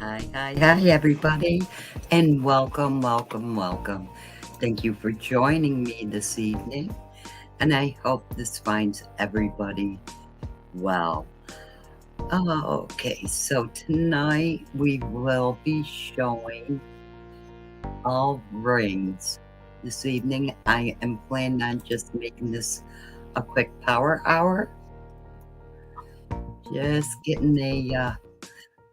Hi, everybody, and welcome. Thank you for joining me this evening, and I hope this finds everybody well. Okay, so tonight we will be showing all rings. This evening, I am planning on just making this a quick power hour. Just getting a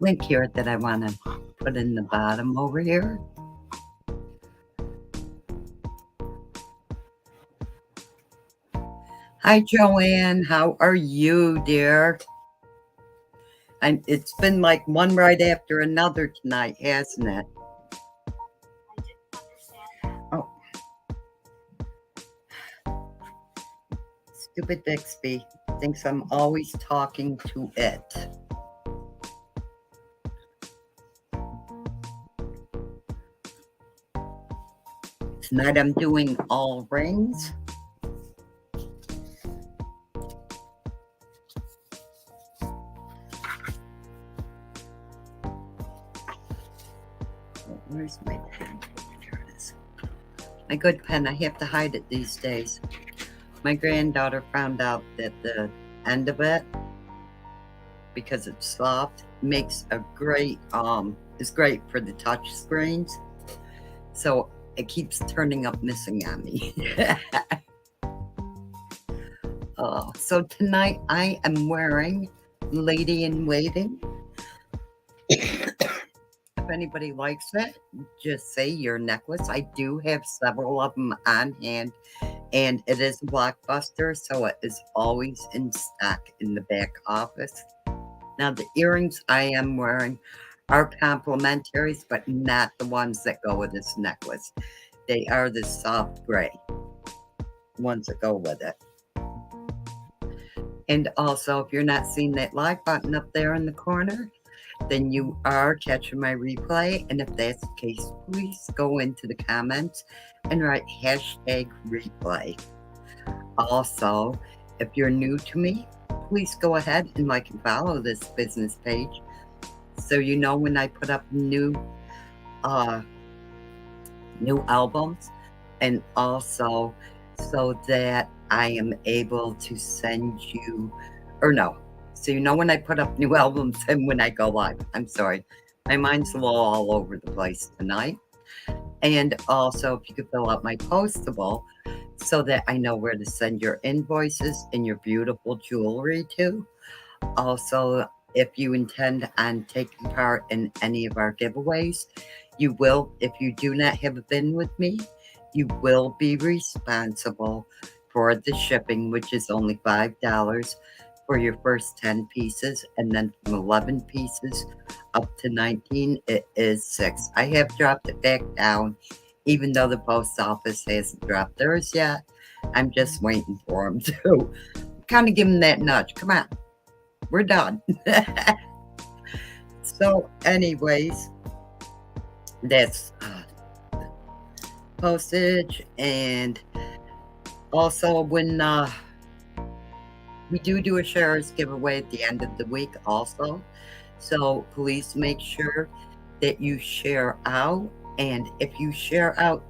link here that I want to put in the bottom over here. Hi, Joanne. How are you, dear? It's been like one right after another tonight, hasn't it? Oh, stupid Bixby thinks I'm always talking to it. Tonight I'm doing all rings. Where's my pen? Here it is. My good pen, I have to hide it these days. My granddaughter found out that the end of it, because it's soft, makes a great, is great for the touch screens. So it keeps turning up missing on me. So tonight I am wearing Lady in Waiting. If anybody likes it, just say your necklace. I do have several of them on hand, and it is a blockbuster, so it is always in stock in the back office. Now, the earrings I am wearing are complimentaries, but not the ones that go with this necklace. They are the soft gray ones that go with it. And also, if you're not seeing that like button up there in the corner, then you are catching my replay. And if that's the case, please go into the comments and write hashtag replay. Also, if you're new to me, please go ahead and like and follow this business page so you know when I put up new albums, and also so that I am able to send you, or no, so you know when I put up new albums and when I go live. I'm sorry, my mind's a little all over the place tonight. And also, if you could fill out my postable so that I know where to send your invoices and your beautiful jewelry to. Also, if you intend on taking part in any of our giveaways, you will, if you do not have a VIN with me, you will be responsible for the shipping, which is only $5 for your first 10 pieces, and then from 11 pieces up to 19, it is $6. I have dropped it back down, even though the post office hasn't dropped theirs yet. I'm just waiting for them to kind of give them that nudge. Come on, we're done. So, anyways, that's postage. And also, when we do a shares giveaway at the end of the week also, so please make sure that you share out. And if you share out,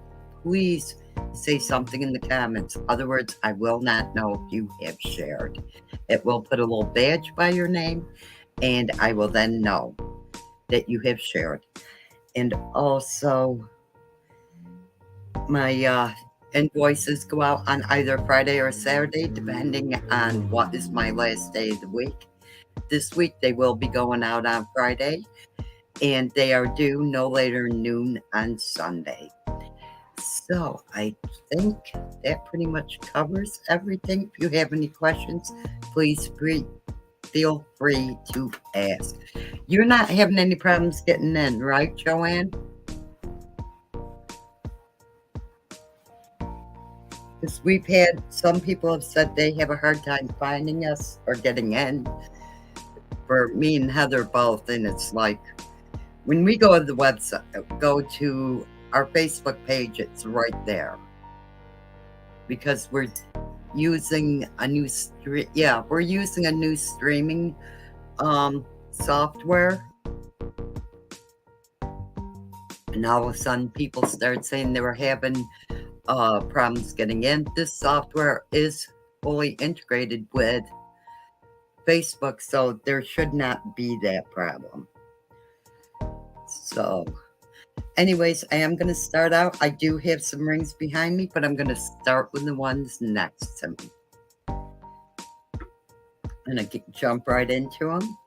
please say something in the comments. In other words, I will not know if you have shared. It will put a little badge by your name, and I will then know that you have shared. And also, my invoices go out on either Friday or Saturday, depending on what is my last day of the week. This week, they will be going out on Friday, and they are due no later than noon on Sunday. So I think that pretty much covers everything. If you have any questions, please feel free to ask. You're not having any problems getting in, right, Joanne? Because we've had some people have said they have a hard time finding us or getting in. For me and Heather both, and it's like when we go to the website, go to our Facebook page, it's right there. Because we're using a new we're using a new streaming software. And all of a sudden, people started saying they were having problems getting in. This software is fully integrated with Facebook, so there should not be that problem. So, anyways, I am going to start out. I do have some rings behind me, but I'm going to start with the ones next to me. I'm going to jump right into them.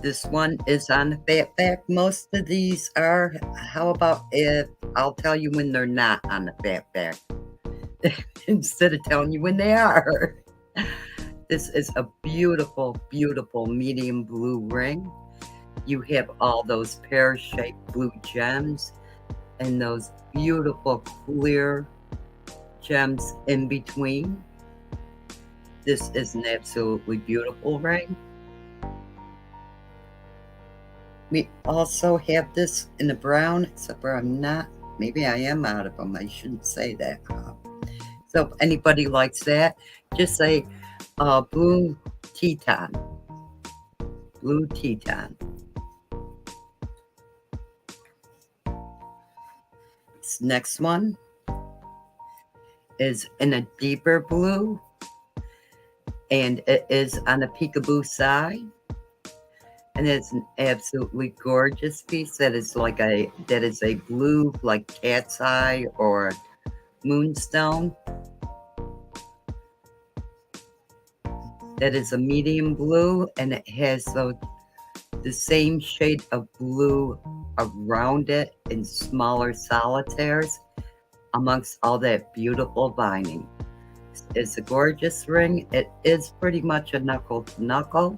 This one is on the fat back. Most of these are. How about if I'll tell you when they're not on the fat back instead of telling you when they are? This is a beautiful, beautiful medium blue ring. You have all those pear-shaped blue gems and those beautiful clear gems in between. This is an absolutely beautiful ring. We also have this in the brown, except for I'm not, maybe I am out of them. I shouldn't say that. So if anybody likes that, just say blue Teton. Blue Teton. This next one is in a deeper blue, and it is on a peekaboo side. And it's an absolutely gorgeous piece that is a blue like cat's eye or moonstone. That is a medium blue, and it has the same shade of blue around it in smaller solitaires amongst all that beautiful binding. It's a gorgeous ring. It is pretty much a knuckle to knuckle.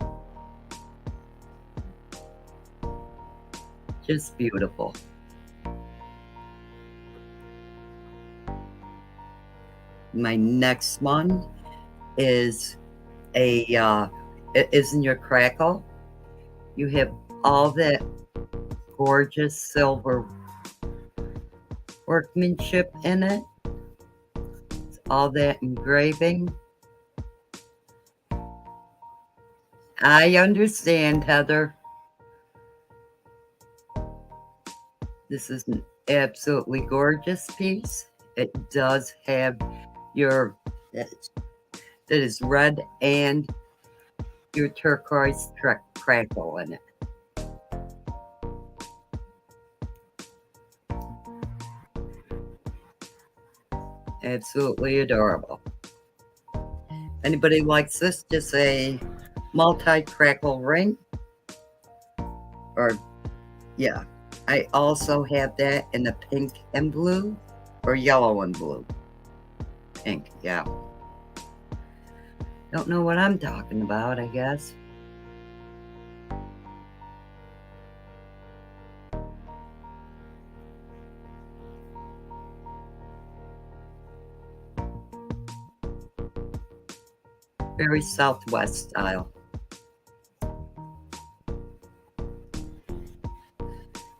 Just beautiful. My next one is it is in your crackle. You have all that gorgeous silver workmanship in it. All that engraving. I understand, Heather. This is an absolutely gorgeous piece. It does have your, that is red and your turquoise crackle in it. Absolutely adorable. Anybody likes this? Just a multi-crackle ring. Or, yeah. I also have that in the pink and blue, or yellow and blue. Pink, yeah. Don't know what I'm talking about, I guess. Very Southwest style.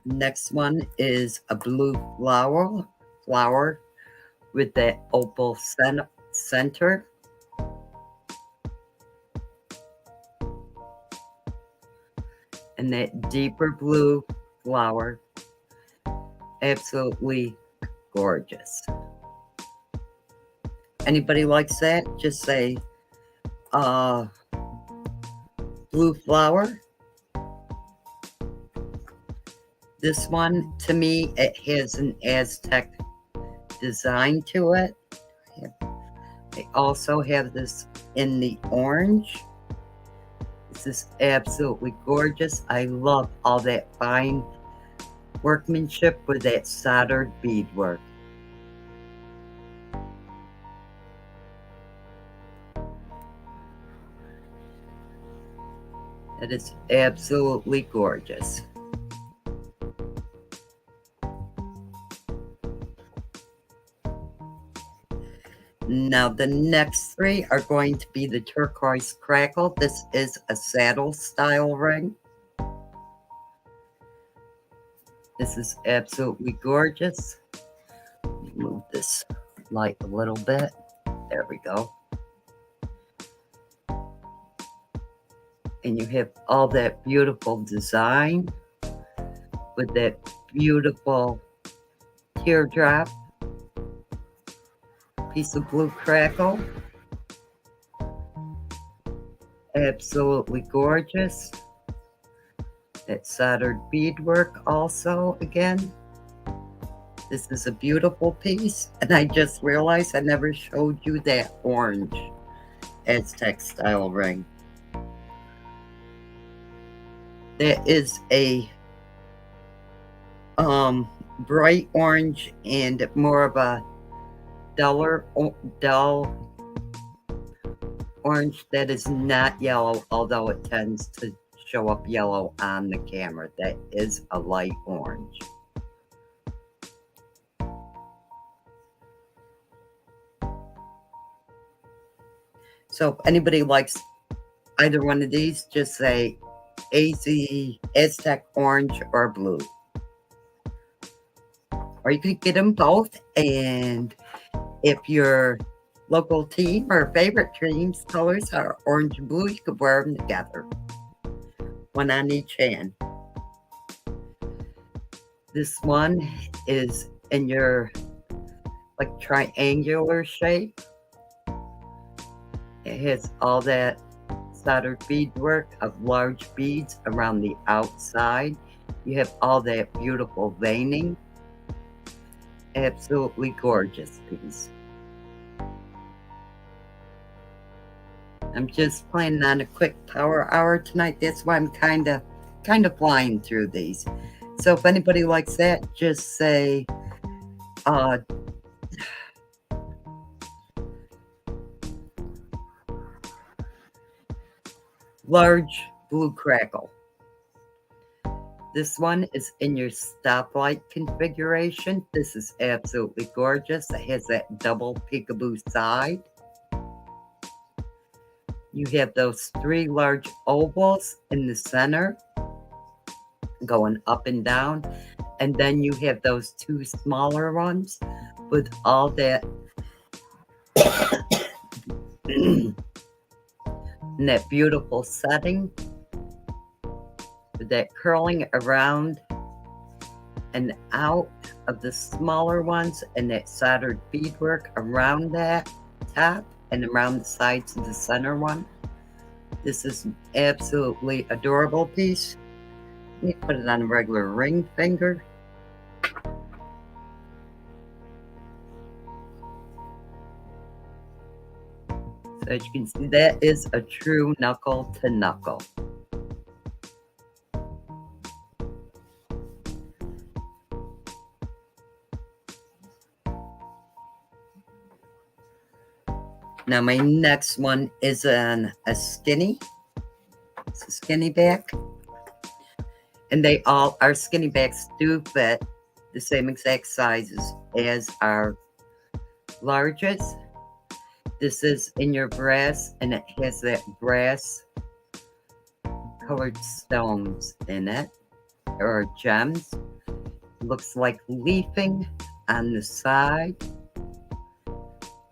Next one is a blue flower with that opal center. And that deeper blue flower. Absolutely gorgeous. Anybody likes that? Just say blue flower. This one, to me, it has an Aztec design to it. I also have this in the orange. This is absolutely gorgeous. I love all that fine workmanship with that soldered beadwork. It is absolutely gorgeous. Now the next three are going to be the turquoise crackle. This is a saddle style ring. This is absolutely gorgeous. Move this light a little bit. There we go. And you have all that beautiful design with that beautiful teardrop, piece of blue crackle. Absolutely gorgeous. That soldered beadwork also again. This is a beautiful piece, and I just realized I never showed you that orange Aztec style ring. That is a bright orange and more of a dull orange that is not yellow, although it tends to show up yellow on the camera. That is a light orange. So if anybody likes either one of these, just say Aztec orange or blue. Or you could get them both, and if your local team or favorite team's colors are orange and blue, you could wear them together. One on each hand. This one is in your like triangular shape. It has all that soldered beadwork of large beads around the outside. You have all that beautiful veining. Absolutely gorgeous piece. I'm just planning on a quick power hour tonight. That's why I'm kind of flying through these. So if anybody likes that, just say large blue crackle. This one is in your stoplight configuration. This is absolutely gorgeous. It has that double peekaboo side. You have those 3 large ovals in the center going up and down. And then you have those 2 smaller ones with all that in that beautiful setting with that curling around and out of the smaller ones and that soldered beadwork around that top and around the sides of the center one. This is an absolutely adorable piece. Let me put it on a regular ring finger. So as you can see, that is a true knuckle to knuckle. Now my next one is a skinny. It's a skinny back. And they all, our skinny backs do fit the same exact sizes as our largest. This is in your brass, and it has that brass colored stones in it, or gems. Looks like leafing on the side.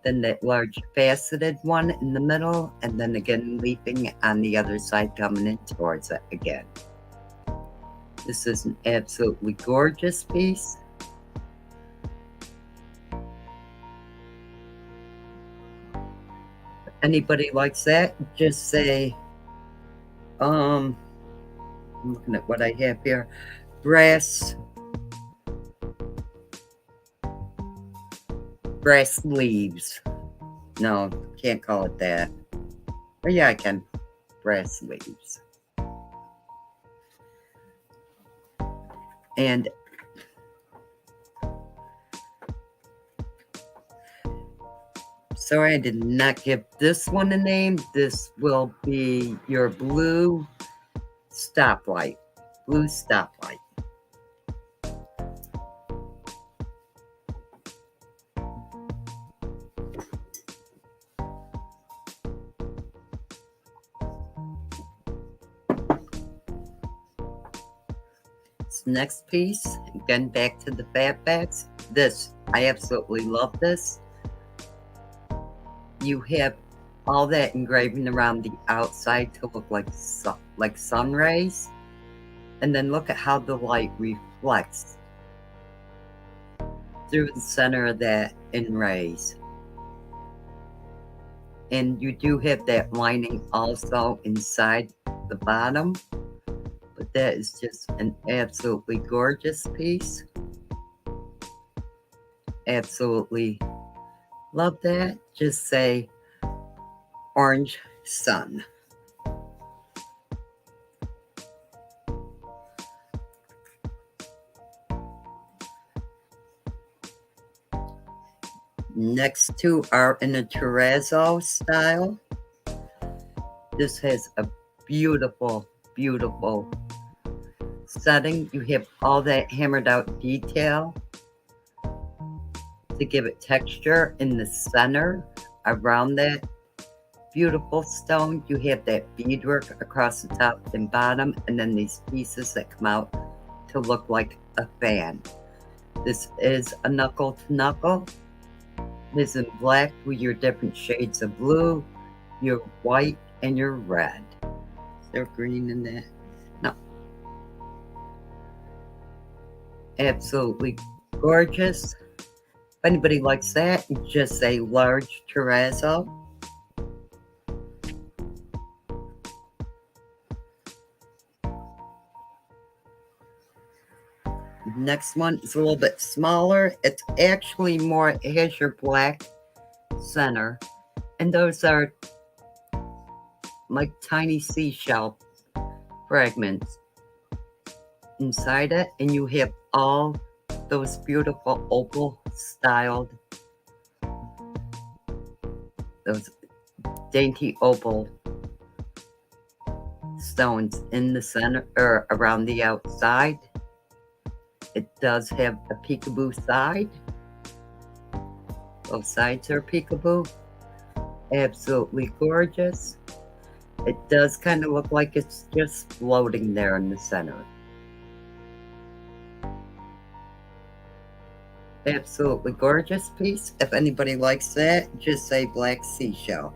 Then that large faceted one in the middle, and then again leafing on the other side coming in towards it again. This is an absolutely gorgeous piece. If anybody likes that, just say, I'm looking at what I have here. Brass sleeves. No, can't call it that. Or yeah, I can. Brass sleeves. And sorry, I did not give this one a name. This will be your blue stoplight. Blue stoplight. This next piece, again back to the fat backs. This, I absolutely love this. You have all that engraving around the outside to look like sun rays. And then look at how the light reflects through the center of that in rays. And you do have that lining also inside the bottom, but that is just an absolutely gorgeous piece. Absolutely love that. Just say orange sun. Next two are in a terrazzo style. This has a beautiful, beautiful setting. You have all that hammered out detail to give it texture in the center around that beautiful stone. You have that beadwork across the top and bottom, and then these pieces that come out to look like a fan. This is a knuckle to knuckle. It is in black with your different shades of blue, your white, and your red. Is there green in that? No. Absolutely gorgeous. If anybody likes that, just say large terrazzo. Next one is a little bit smaller. It's actually more, it has your black center. And those are like tiny seashell fragments inside it. And you have all those beautiful opal styled, those dainty opal stones in the center or around the outside. It does have a peekaboo side. Both sides are peekaboo. Absolutely gorgeous. It does kind of look like it's just floating there in the center. Absolutely gorgeous piece. If anybody likes that, just say black seashell.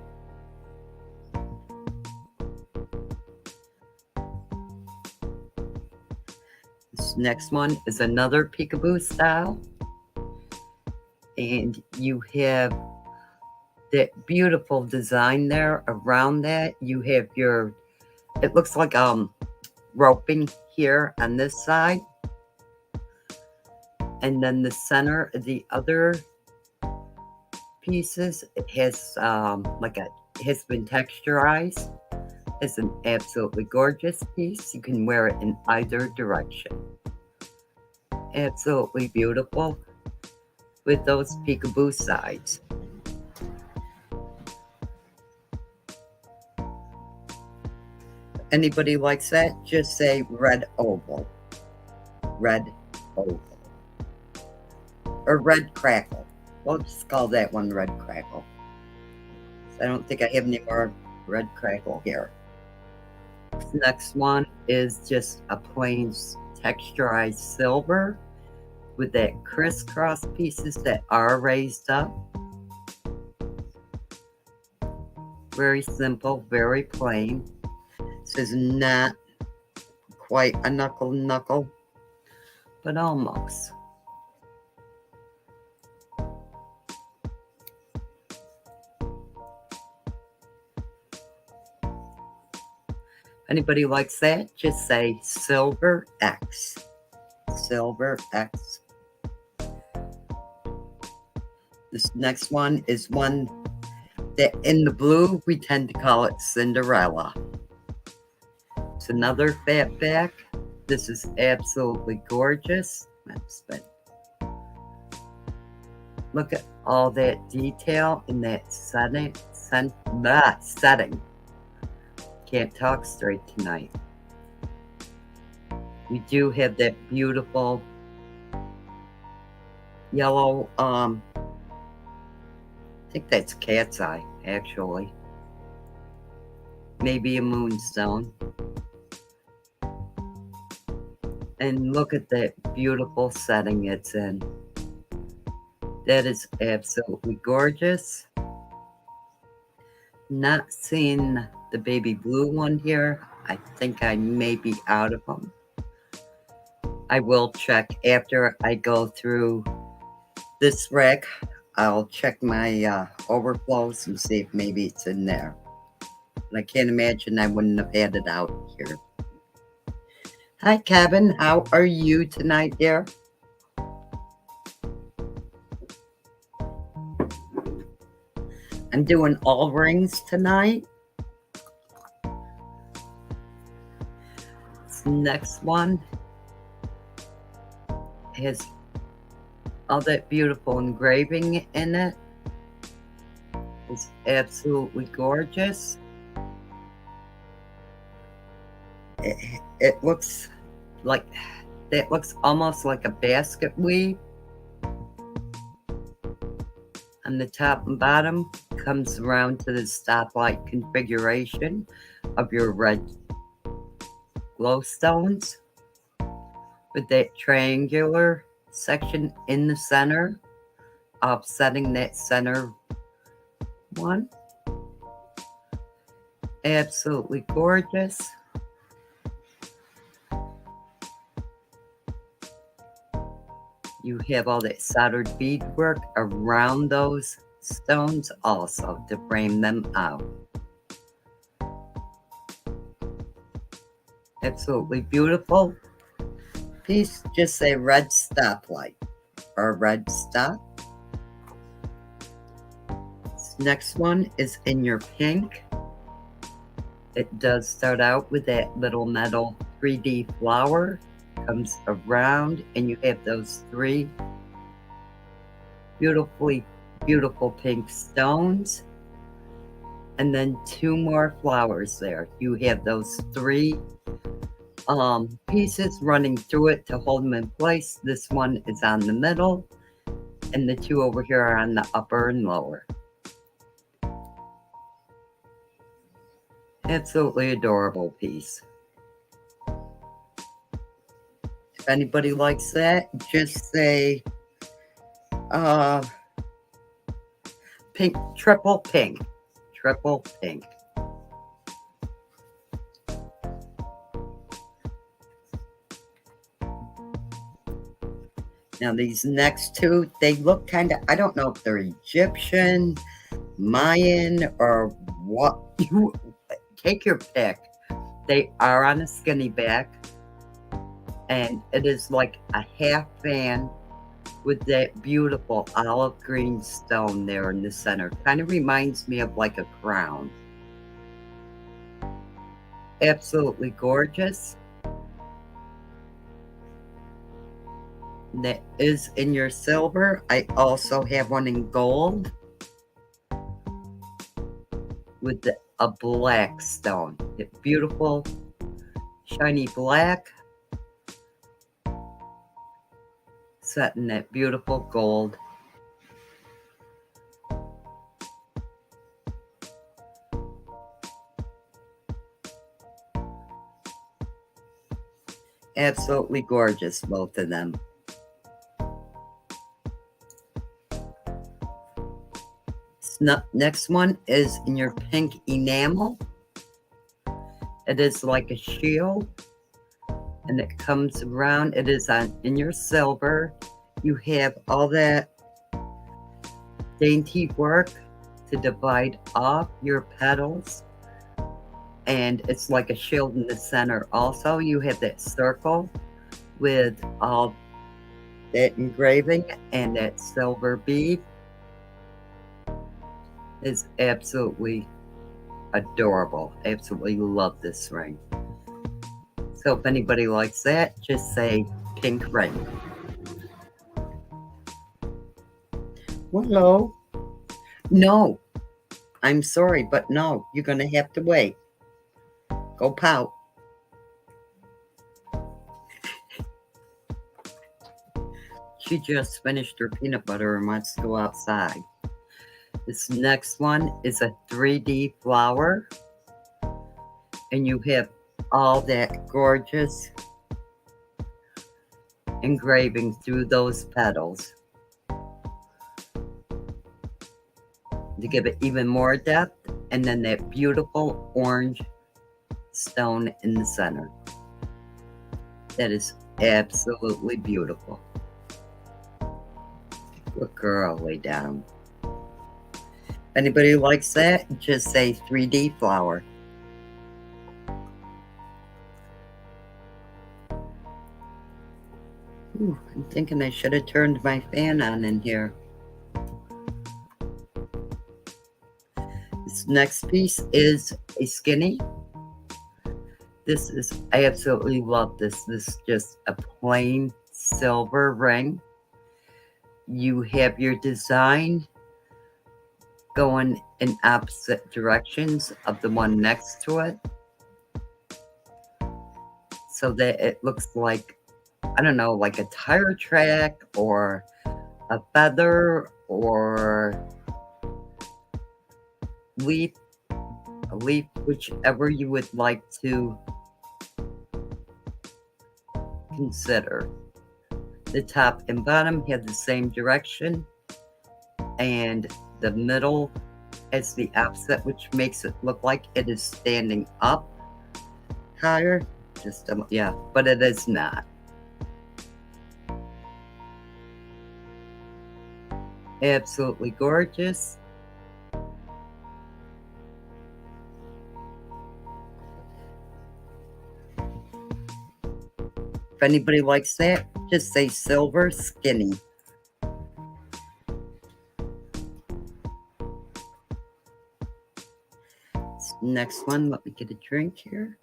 This next one is another peekaboo style. And you have that beautiful design there around that. You have your, it looks like roping here on this side. And then the center of the other pieces, it has it has been texturized. It's an absolutely gorgeous piece. You can wear it in either direction. Absolutely beautiful with those peekaboo sides. Anybody likes that? Just say red oval. Red oval. Or red crackle. We'll just call that one red crackle. So I don't think I have any more red crackle here. This next one is just a plain texturized silver with that crisscross pieces that are raised up. Very simple, very plain. This is not quite a knuckle, but almost. Anybody likes that? Just say Silver X. Silver X. This next one is one that in the blue, we tend to call it Cinderella. It's another fat back. This is absolutely gorgeous. Look at all that detail in that setting. Can't talk straight tonight. You do have that beautiful yellow, I think that's cat's eye, actually. Maybe a moonstone. And look at that beautiful setting it's in. That is absolutely gorgeous. Not seeing the baby blue one here. I think I may be out of them. I will check after I go through This rack, I'll check my overflows and see if maybe it's in there. But I can't imagine I wouldn't have had it out here. Hi, Kevin. How are you tonight, dear? I'm doing all rings tonight. This next one has all that beautiful engraving in it. It's absolutely gorgeous. It looks like, that looks almost like a basket weave. On the top and bottom comes around to the stoplight configuration of your red glowstones with that triangular section in the center, offsetting that center one. Absolutely gorgeous. You have all that soldered beadwork around those stones also to frame them out. Absolutely beautiful piece. Just say red stoplight or red stop. This next one is in your pink. It does start out with that little metal 3D flower. Comes around and you have those three beautiful pink stones, and then two more flowers there. You have those three pieces running through it to hold them in place. This one is on the middle, and the two over here are on the upper and lower. Absolutely adorable piece. If anybody likes that, just say pink, triple pink. Now these next two, they look kind of, I don't know if they're Egyptian, Mayan, or what. You take your pick. They are on a skinny back, and it is like a half fan with that beautiful olive green stone there in the center. Kind of reminds me of like a crown. Absolutely gorgeous. That is in your silver. I also have one in gold with a black stone. It's beautiful, shiny black, set in that beautiful gold. Absolutely gorgeous, both of them. Next one is in your pink enamel. It is like a shield, and it comes around. It is in your silver. You have all that dainty work to divide off your petals, and it's like a shield in the center. Also, you have that circle with all that engraving and that silver bead. Is absolutely adorable. Absolutely love this ring. So if anybody likes that, just say pink ring. Hello. No, I'm sorry, but no, you're going to have to wait. Go pout. She just finished her peanut butter and wants to go outside. This next one is a 3D flower, and you have all that gorgeous engraving through those petals to give it even more depth, and then that beautiful orange stone in the center. That is absolutely beautiful. Look girly down. Anybody likes that, just say 3D flower. Ooh, I'm thinking I should have turned my fan on in here. This next piece is a skinny. I absolutely love this. This is just a plain silver ring. You have your design going in opposite directions of the one next to it, so that it looks like, I don't know, like a tire track or a feather or leaf, a leaf, whichever you would like to consider. The top and bottom have the same direction, and the middle has the opposite, which makes it look like it is standing up higher. Yeah, but it is not. Absolutely gorgeous. If anybody likes that, just say silver skinny. Next one, let me get a drink here.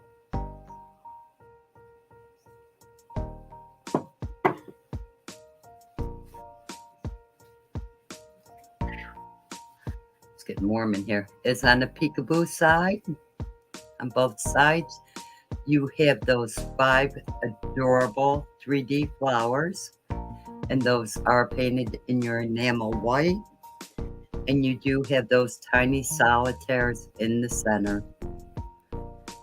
It's getting warm in here. It's on the peekaboo side. On both sides, you have those 5 adorable 3D flowers, and those are painted in your enamel white. And you do have those tiny solitaires in the center.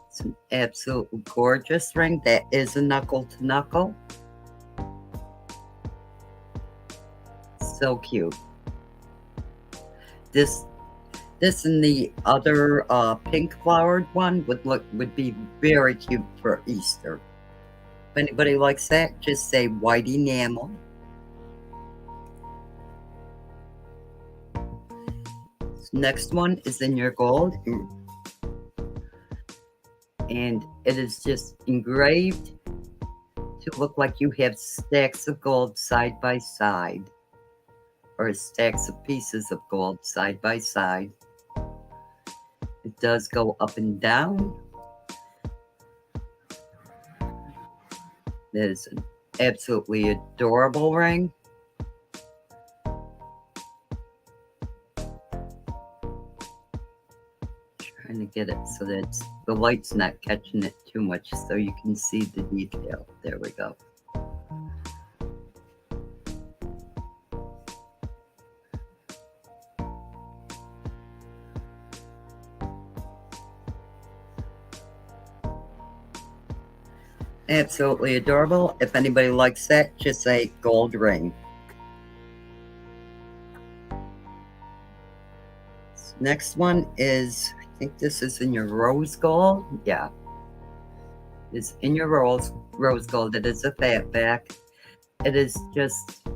It's an absolutely gorgeous ring. That is a knuckle to knuckle. So cute. This and the other pink flowered one would be very cute for Easter. If anybody likes that, just say white enamel. Next one is in your gold, and it is just engraved to look like you have stacks of gold side by side, or stacks of pieces of gold side by side. It does go up and down. It is an absolutely adorable ring. Trying to get it so that the light's not catching it too much, so you can see the detail. There we go. Absolutely adorable. If anybody likes that, just say gold ring. Next one is, I think this is in your rose gold. Yeah. It's in your rose gold. It is a fat back. It is just,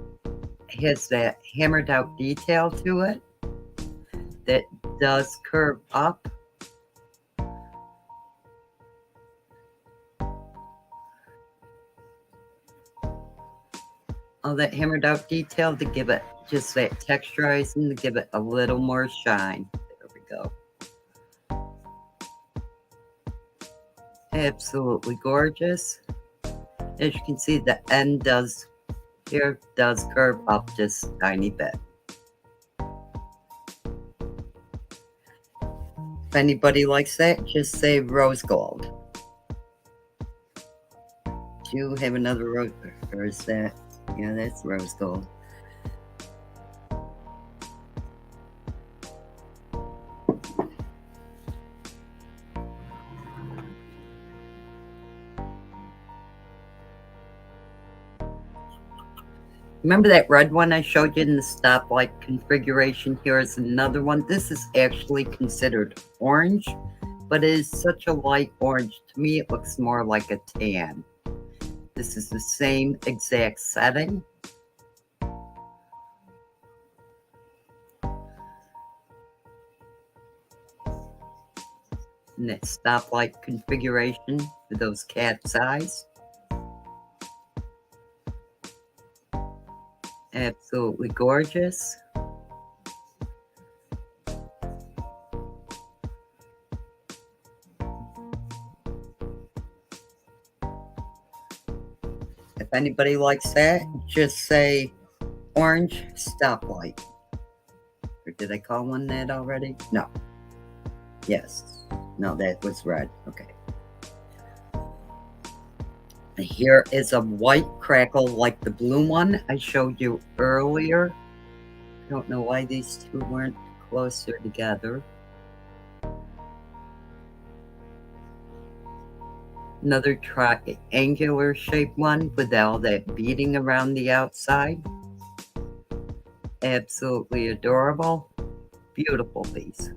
has that hammered out detail to it that does curve up. All that hammered out detail to give it just that texturizing, to give it a little more shine. There we go. Absolutely gorgeous. As you can see, the end does curve up just a tiny bit. If anybody likes that, just say rose gold. Do you have another rose, or is that? Yeah, that's rose gold. Remember that red one I showed you in the stoplight configuration? Here is another one. This is actually considered orange, but it is such a light orange. To me, it looks more like a tan. This is the same exact setting. And that stoplight configuration with those cat's eyes. Absolutely gorgeous. If anybody likes that, just say orange stoplight. Or did I call one that already? No. Yes. No, that was red. Okay. Here is a white crackle like the blue one I showed you earlier. I don't know why these two weren't closer together. Another triangular shaped one with all that beading around the outside. Absolutely adorable. Beautiful piece.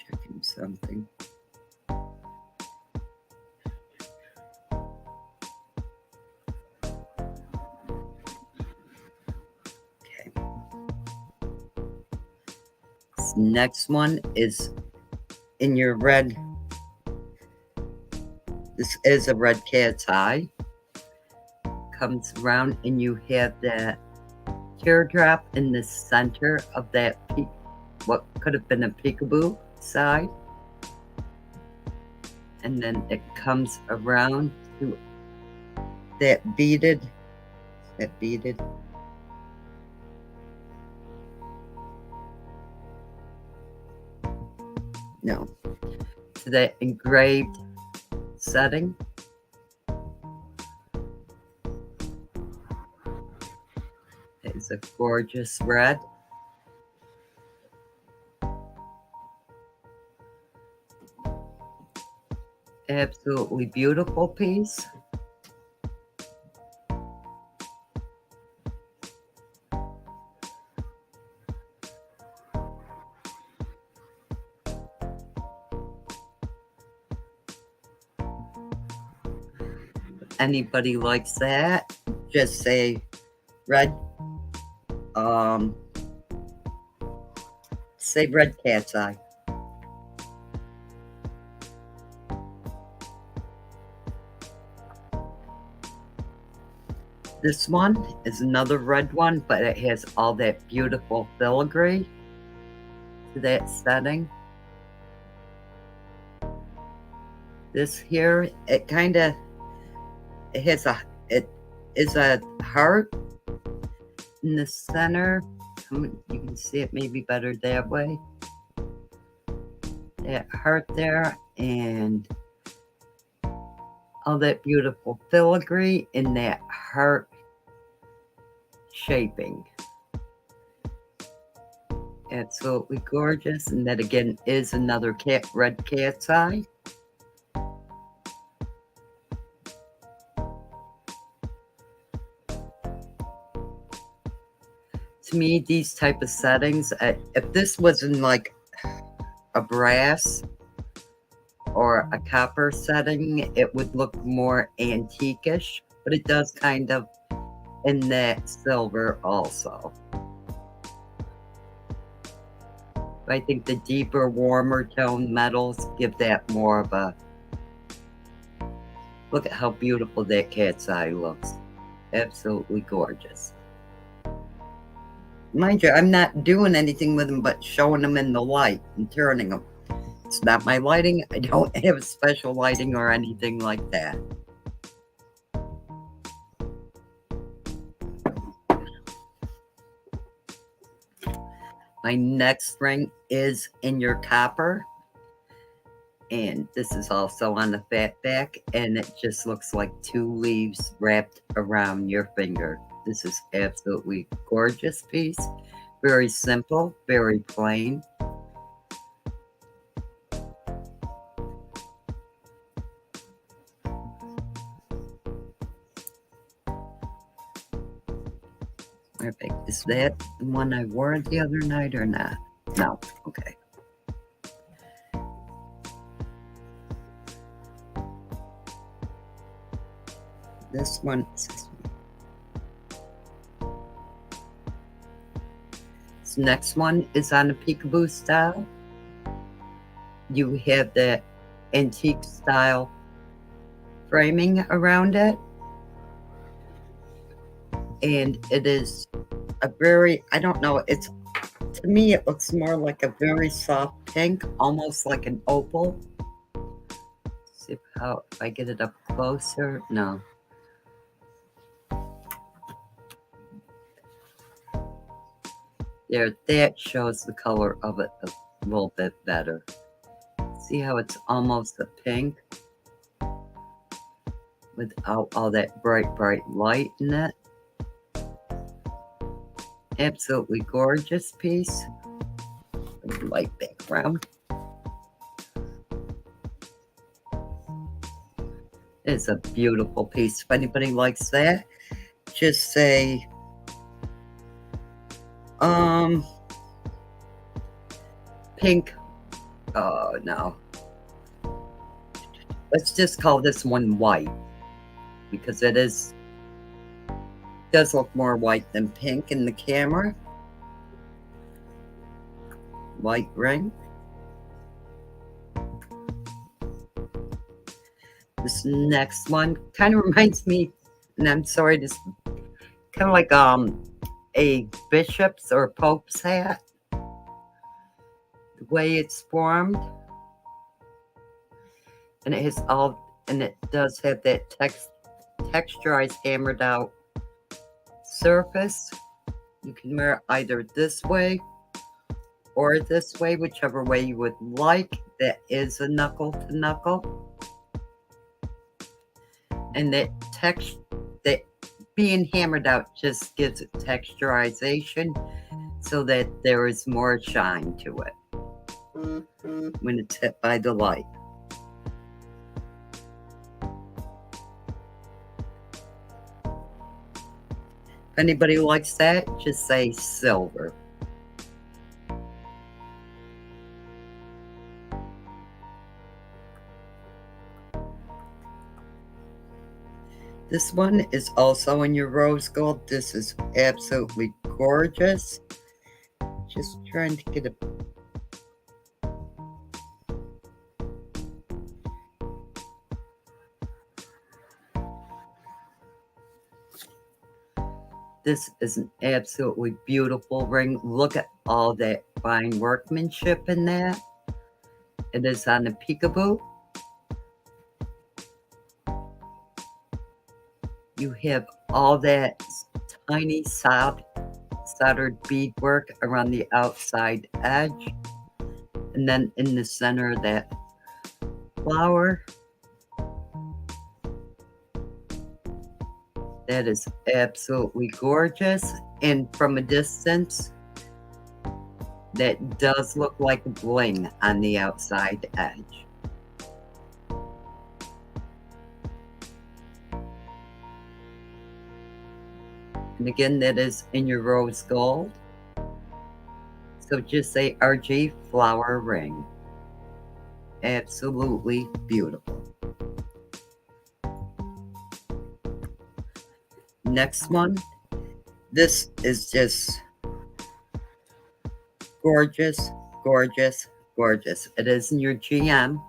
Checking something. Okay. This next one is in your red. This is a red cat's eye. Comes around and you have that teardrop in the center of that what could have been a peekaboo side. And then it comes around to that beaded, no, to that engraved setting. It's a gorgeous red. Absolutely beautiful piece. If anybody likes that, just say red. Say red cat's eye. This one is another red one, but it has all that beautiful filigree to that setting. This here, it is a heart in the center. You can see it maybe better that way. That heart there, and all that beautiful filigree in that heart shaping. Absolutely gorgeous. And that again is another red cat's eye. To me, these type of settings, if this was in like a brass or a copper setting, it would look more antique-ish, but it does kind of in that silver also. I think the deeper, warmer tone metals give that more of a, look at how beautiful that cat's eye looks. Absolutely gorgeous. Mind you, I'm not doing anything with them but showing them in the light and turning them. It's not my lighting. I don't have special lighting or anything like that. My next ring is in your copper. And this is also on the fat back, and it just looks like 2 leaves wrapped around your finger. This is absolutely gorgeous piece. Very simple, very plain. Perfect. Is that the one I wore the other night or not? No. Okay. This one. This next one is on a peekaboo style. You have that antique style framing around it. And it is a very, I don't know, it's, to me, it looks more like a very soft pink, almost like an opal. See how, if I get it up closer, no. There, that shows the color of it a little bit better. See how it's almost a pink without all that bright light in it. Absolutely gorgeous piece. Light background. It's a beautiful piece. If anybody likes that, just say, pink. Oh, no. Let's just call this one white, because it does look more white than pink in the camera. White ring. This next one kind of reminds me, and I'm sorry, this kind of like a bishop's or pope's hat. The way it's formed, and it has and it does have that texturized, hammered out surface. You can wear it either this way or this way, whichever way you would like. That is a knuckle to knuckle. And that being hammered out just gives it texturization so that there is more shine to it when it's hit by the light. If anybody likes that, just say silver. This one is also in your rose gold. This is absolutely gorgeous. Just trying to get a... This is an absolutely beautiful ring. Look at all that fine workmanship in that. It is on a peekaboo. You have all that tiny soldered beadwork around the outside edge. And then in the center, that flower. That is absolutely gorgeous. And from a distance, that does look like bling on the outside edge. And again, that is in your rose gold. So just say RG flower ring. Absolutely beautiful. Next one. This is just gorgeous, gorgeous, gorgeous. It is in your GM.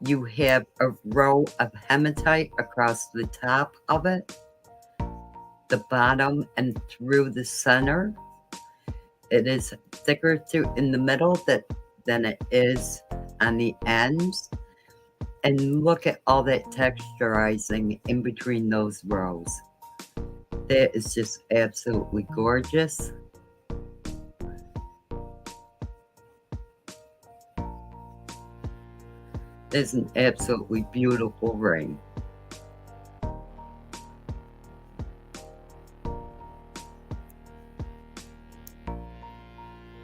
You have a row of hematite across the top of it, the bottom, and through the center. It is thicker in the middle than it is on the ends. And look at all that texturizing in between those rows. That is just absolutely gorgeous. It's an absolutely beautiful ring.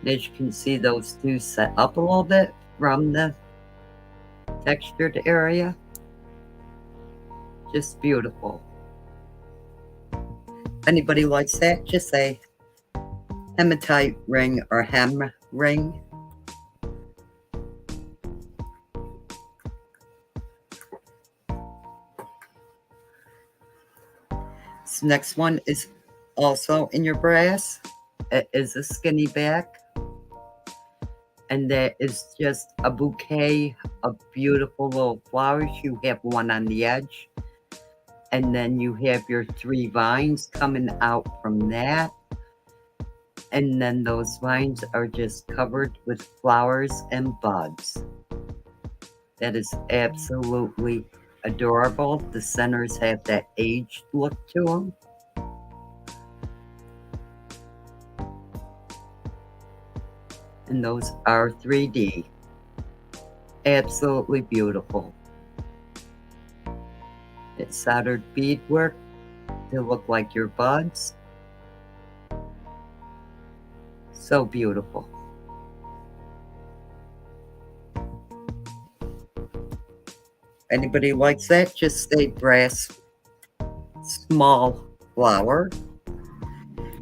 As you can see, those two set up a little bit from the textured area. Just beautiful. If anybody likes that, just say hematite ring or hem ring. This next one is also in your brass. It is a skinny back, and that is just a bouquet of beautiful little flowers. You have one on the edge, and then you have your 3 vines coming out from that, and then those vines are just covered with flowers and buds. That is absolutely adorable. The centers have that aged look to them. And those are 3D. Absolutely beautiful. It's soldered beadwork to look like your buds. So beautiful. Anybody likes that? Just say brass small flower.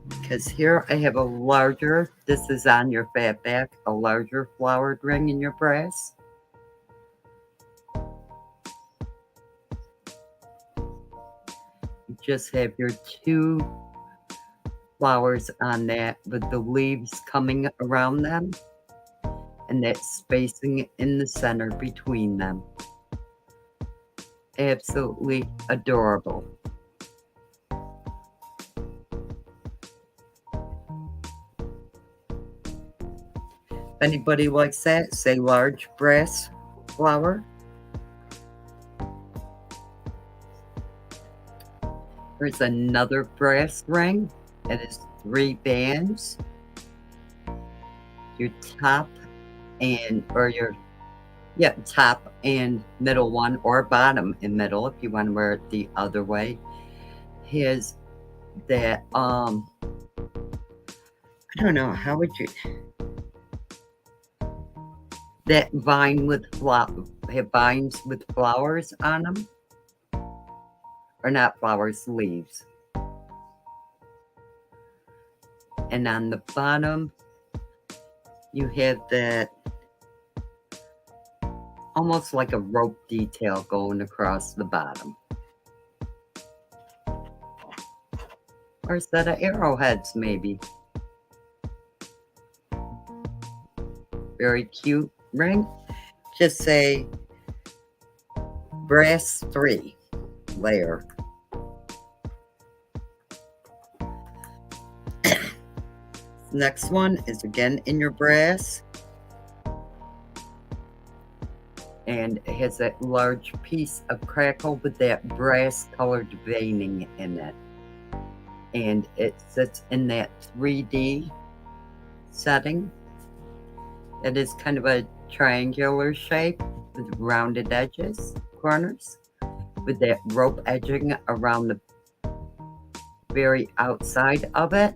Because here I have a larger, this is on your fat back, a larger flowered ring in your brass. You just have your 2 flowers on that with the leaves coming around them and that spacing in the center between them. Absolutely adorable. If anybody likes that, say large brass flower. Here's another brass ring. It is 3 bands. Your top and, or your, yeah, top and middle one, or bottom and middle if you want to wear it the other way. Here's that, I don't know, how would you, that vine with have vines with flowers on them, or not flowers, leaves. And on the bottom, you have that almost like a rope detail going across the bottom. Or a set of arrowheads, maybe. Very cute ring. Just say brass 3 layer. Next one is again in your brass. And it has that large piece of crackle with that brass colored veining in it. And it sits in that 3D setting. It is kind of a triangular shape with rounded edges, corners, with that rope edging around the very outside of it.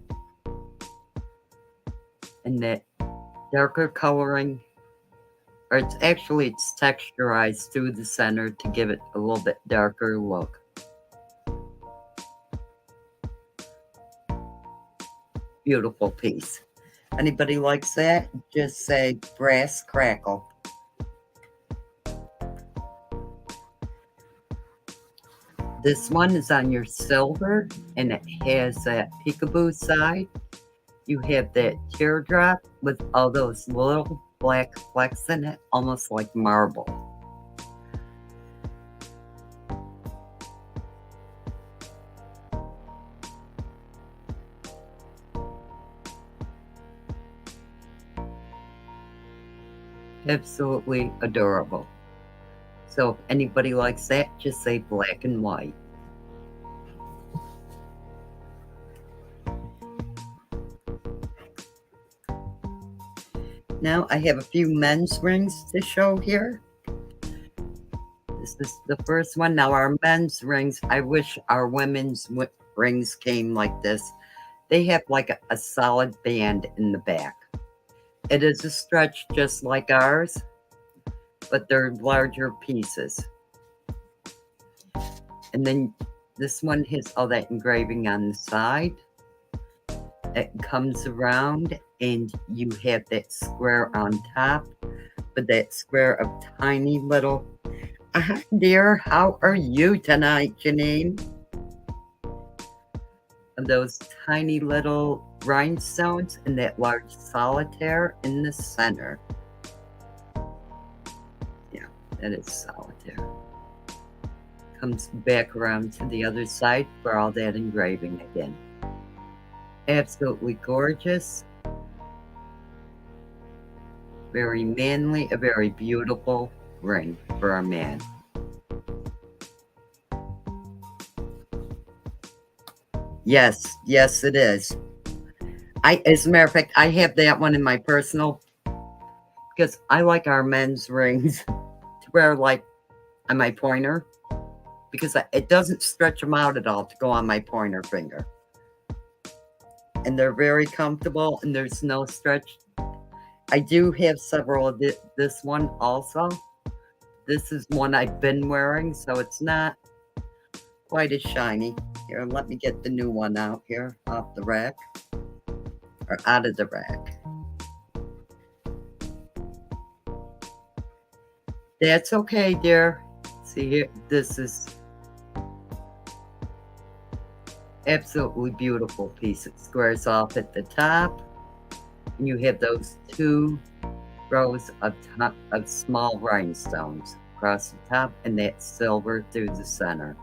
And that darker coloring, or it's texturized through the center to give it a little bit darker look. Beautiful piece. Anybody likes that? Just say brass crackle. This one is on your silver, and it has that peekaboo side. You have that teardrop with all those little black flecks in it, almost like marble. Absolutely adorable. So if anybody likes that, just say black and white. Now I have a few men's rings to show here. This is the first one. Now our men's rings, I wish our women's rings came like this. They have like a solid band in the back. It is a stretch just like ours, but they're larger pieces. And then this one has all that engraving on the side. It comes around and you have that square on top, but that square of tiny little, hi dear, how are you tonight, Janine? of those tiny little rhinestones and that large solitaire in the center. Yeah, that is solitaire. Comes back around to the other side for all that engraving again. Absolutely gorgeous. Very manly, a very beautiful ring for a man. Yes, yes, it is. As a matter of fact, I have that one in my personal because I like our men's rings to wear like on my pointer because it doesn't stretch them out at all to go on my pointer finger. And they're very comfortable and there's no stretch. I do have several of this one also. This is one I've been wearing, so it's not quite as shiny. Here, let me get the new one out here off the rack. Or out of the rack. That's okay, dear. See here, this is absolutely beautiful piece. It squares off at the top. And you have those 2 rows of small rhinestones across the top and that silver through the center.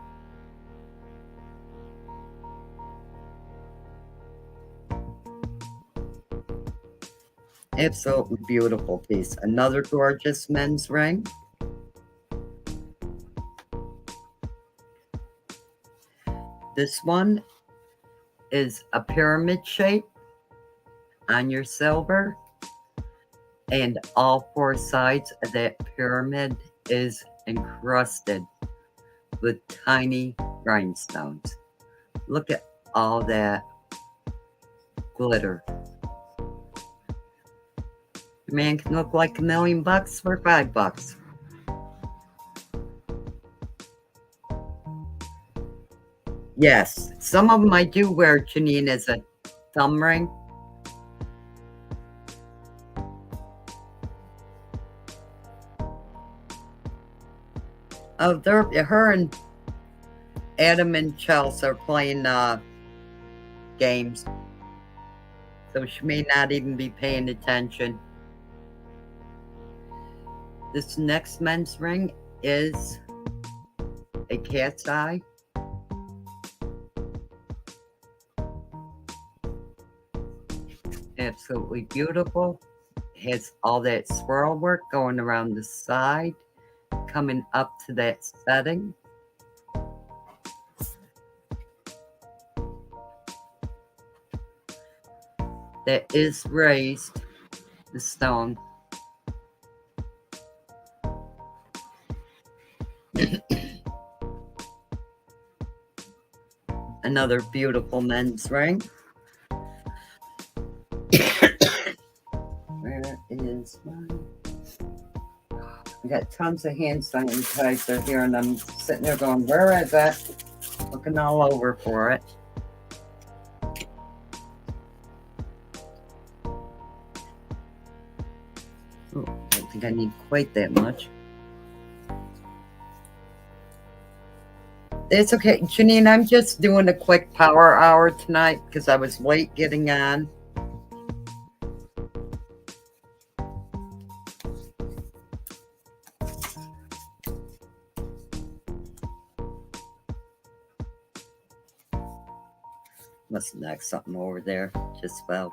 Absolutely beautiful piece. Another gorgeous men's ring. This one is a pyramid shape on your silver, and all 4 sides of that pyramid is encrusted with tiny rhinestones. Look at all that glitter. The man can look like $1 million for $5. Yes, some of them I do wear, Janine, as a thumb ring. Oh, her and Adam and Chelsea are playing games, so she may not even be paying attention. This next men's ring is a cat's eye. Absolutely beautiful. It has all that swirl work going around the side, coming up to that setting. That is raised, the stone. Another beautiful men's ring. Where is mine? I got tons of hand sanitizer here, and I'm sitting there going, where is it? Looking all over for it. Oh, I don't think I need quite that much. It's okay. Janine, I'm just doing a quick power hour tonight because I was late getting on. Must have knocked something over there. Just fell.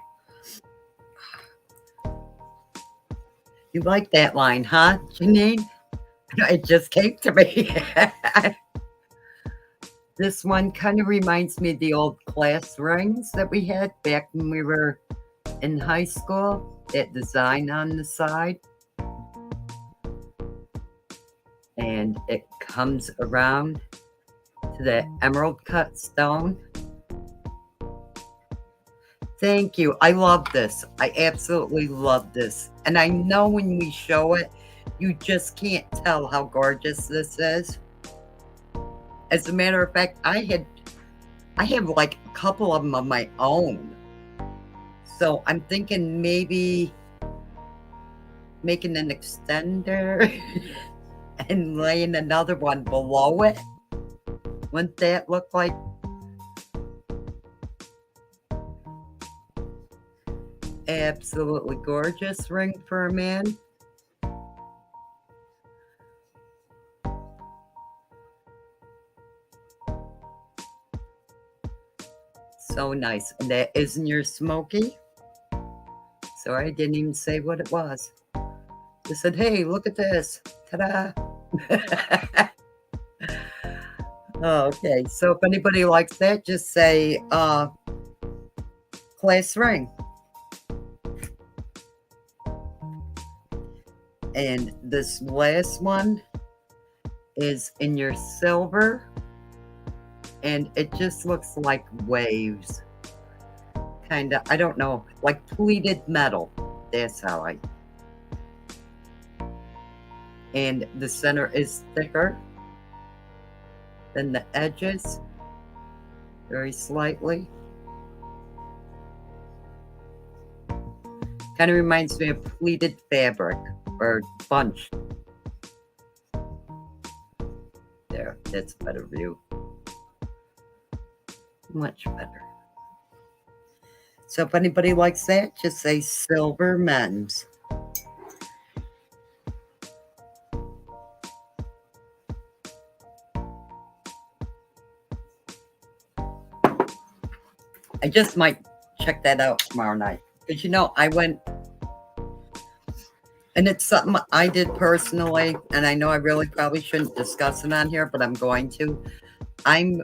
You like that line, huh, Janine? It just came to me. This one kind of reminds me of the old class rings that we had back when we were in high school. That design on the side. And it comes around to that emerald cut stone. Thank you. I love this. I absolutely love this. And I know when we show it, you just can't tell how gorgeous this is. As a matter of fact, I have like a couple of them of my own. So I'm thinking maybe making an extender and laying another one below it. Wouldn't that look like absolutely gorgeous ring for a man. So nice. And that isn't your smoky? Sorry, I didn't even say what it was. Just said, hey, look at this. Ta-da. Oh, okay. So if anybody likes that, just say class ring. And this last one is in your silver, and it just looks like waves. Kind of, I don't know, like pleated metal. That's how I. And the center is thicker than the edges, very slightly. Kind of reminds me of pleated fabric or bunch. There, that's a better view. Much better. So if anybody likes that, just say silver men's. I just might check that out tomorrow night. Because, you know, I went, and it's something I did personally, and I know I really probably shouldn't discuss it on here, but I'm going to. I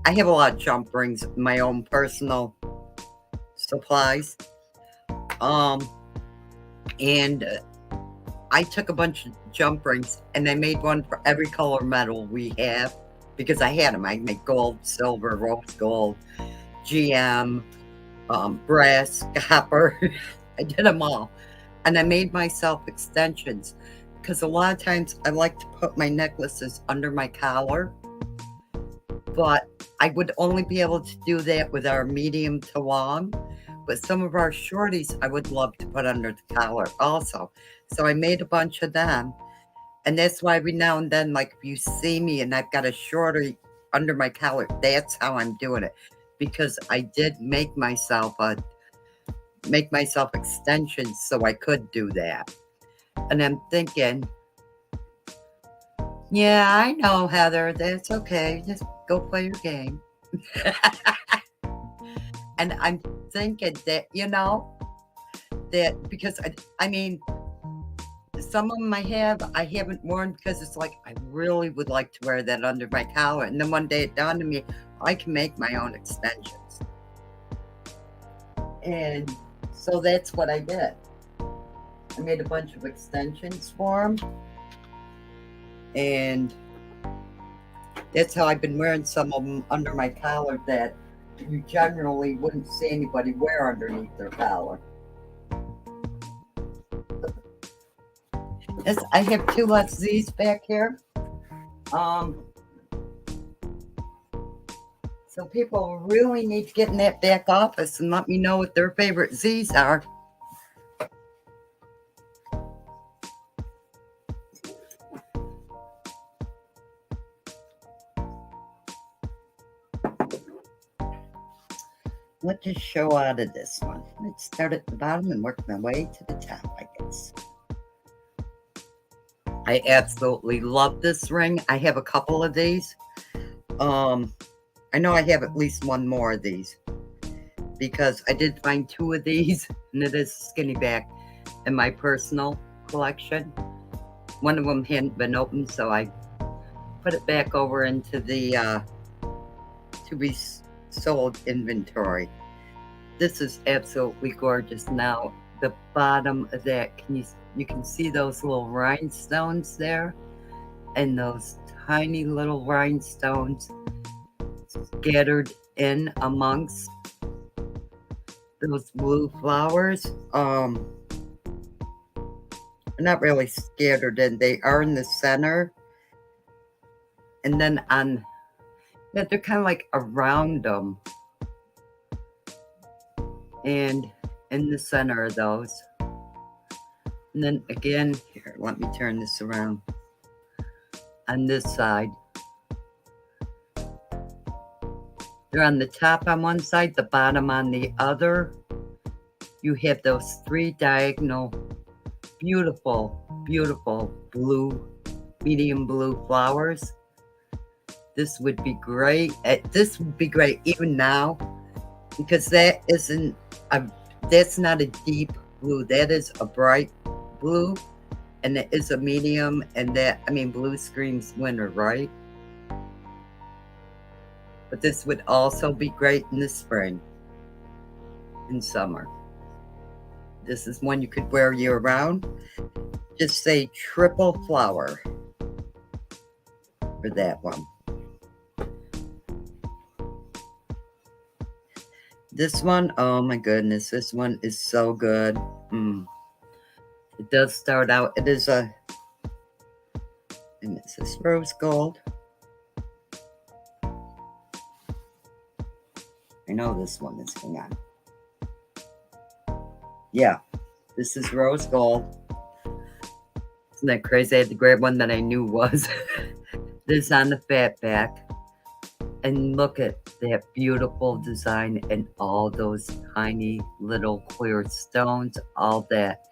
have a lot of jump rings, my own personal supplies. And I took a bunch of jump rings, and I made one for every color metal we have, because I had them. I made gold, silver, rose gold, GM, brass, copper. I did them all. And I made myself extensions because a lot of times I like to put my necklaces under my collar, but I would only be able to do that with our medium to long. But some of our shorties I would love to put under the collar also. So I made a bunch of them. And that's why every now and then, like if you see me and I've got a shorty under my collar, that's how I'm doing it. Because I did make myself extensions so I could do that. And I'm thinking, yeah, I know, Heather, that's okay. Just go play your game. And I'm thinking that, you know, that because I mean, some of them I haven't worn because it's like I really would like to wear that under my collar. And then one day it dawned on me, I can make my own extensions. And so that's what I did. I made a bunch of extensions for them. And that's how I've been wearing some of them under my collar that you generally wouldn't see anybody wear underneath their collar. I have two left Z's back here. So people really need to get in that back office and let me know what their favorite Z's are. Let's just show out of this one. Let's start at the bottom and work my way to the top, I guess. I absolutely love this ring. I have a couple of these. I know I have at least one more of these because I did find two of these, and it is skinny back in my personal collection. One of them hadn't been opened, so I put it back over into the to be sold inventory. This is absolutely gorgeous. Now, the bottom of that, you can see those little rhinestones there, and those tiny little rhinestones scattered in amongst those blue flowers. Not really scattered in, they are in the center. And then they're kind of like around them. And in the center of those. And then again, here, let me turn this around. On this side, they're on the top on one side, the bottom on the other. you have those 3 diagonal, beautiful, beautiful blue, medium blue flowers. This would be great. This would be great even now because a that's not a deep blue. That is a bright blue, and it is a medium, and blue screams winter, right? But this would also be great in the spring and summer. This is one you could wear year round. Just say triple flower for that one. This one, oh my goodness, this one is so good. It does start out, and it says rose gold. I know this one is, hang on. Yeah, this is rose gold. Isn't that crazy? I had to grab one that I knew was. This on the fat back. And look at that beautiful design and all those tiny little clear stones, all that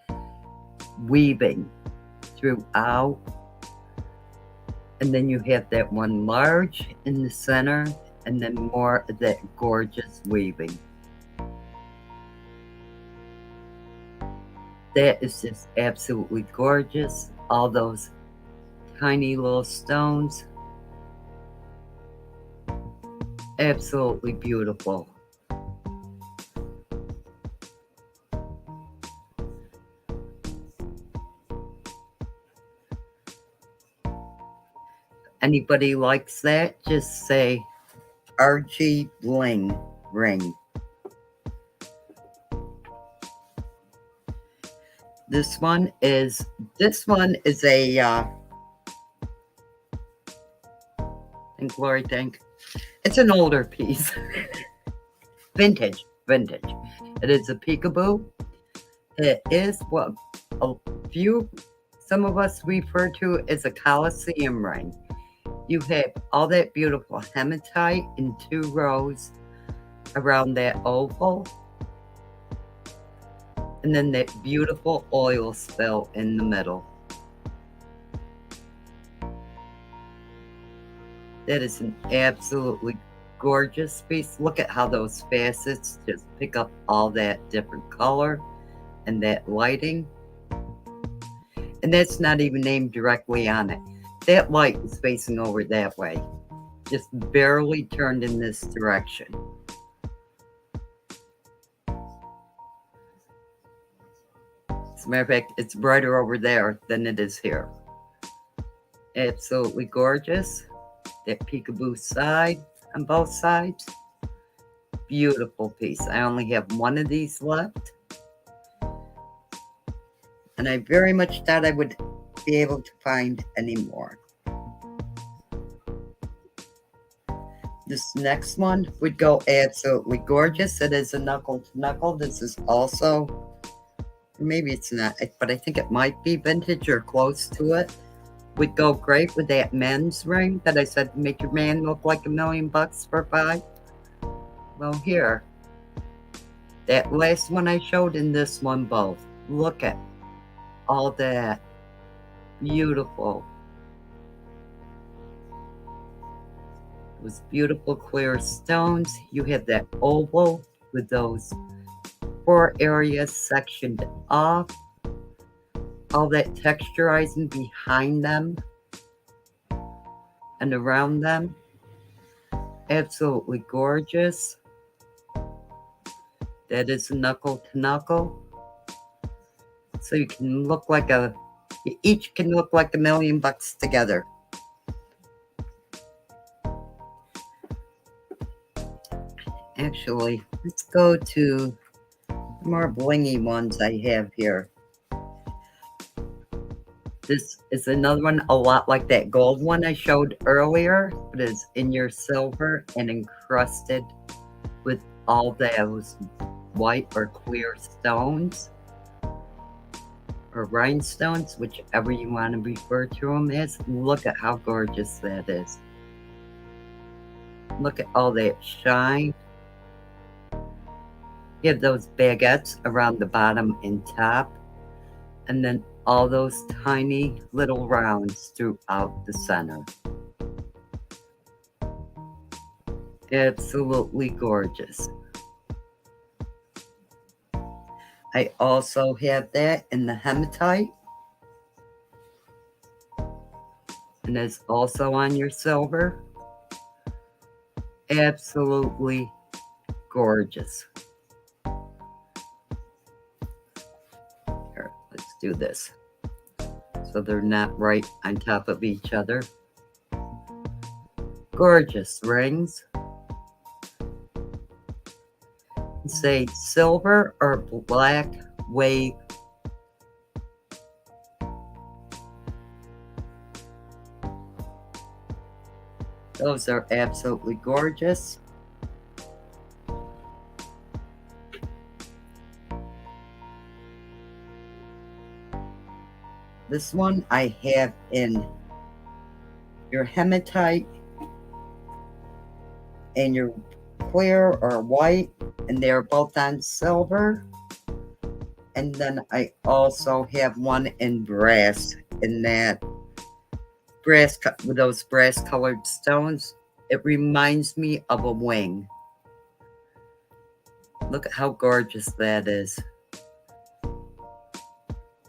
weaving throughout. And then you have that one large in the center, and then more of that gorgeous weaving. That is just absolutely gorgeous. All those tiny little stones. Absolutely beautiful. Anybody likes that? Just say RG Bling Ring. This one is a think Lori think. It's an older piece. Vintage. It is a peekaboo. It is what some of us refer to as a Colosseum ring. You have all that beautiful hematite in 2 rows around that oval. And then that beautiful oil spill in the middle. That is an absolutely gorgeous piece. Look at how those facets just pick up all that different color and that lighting. And that's not even aimed directly on it. That light is facing over that way. Just barely turned in this direction. As a matter of fact, it's brighter over there than it is here. Absolutely gorgeous. That peekaboo side on both sides. Beautiful piece. I only have one of these left. And I very much thought I would be able to find any more. This next one would go absolutely gorgeous. It is a knuckle to knuckle. This is also, maybe it's not, but I think it might be vintage or close to it. Would go great with that men's ring that I said make your man look like $1 million for 5. Well, here, that last one I showed and this one both. Look at all that beautiful. Those beautiful clear stones. You have that oval with those 4 areas sectioned off. All that texturizing behind them and around them. Absolutely gorgeous. That is a knuckle to knuckle. So you can look like you each can look like $1 million together. Actually, let's go to the more blingy ones I have here. This is another one a lot like that gold one I showed earlier, but it's in your silver and encrusted with all those white or clear stones or rhinestones, whichever you want to refer to them as. Look at how gorgeous that is. Look at all that shine. You have those baguettes around the bottom and top, and then all those tiny little rounds throughout the center. Absolutely gorgeous. I also have that in the hematite, and it's also on your silver. Absolutely gorgeous. Here, let's do this. So they're not right on top of each other. Gorgeous rings. Say silver or black wave. Those are absolutely gorgeous. This one I have in your hematite and your clear or white, and they're both on silver. And then I also have one in brass, in that brass with those brass colored stones. It reminds me of a wing. Look at how gorgeous that is.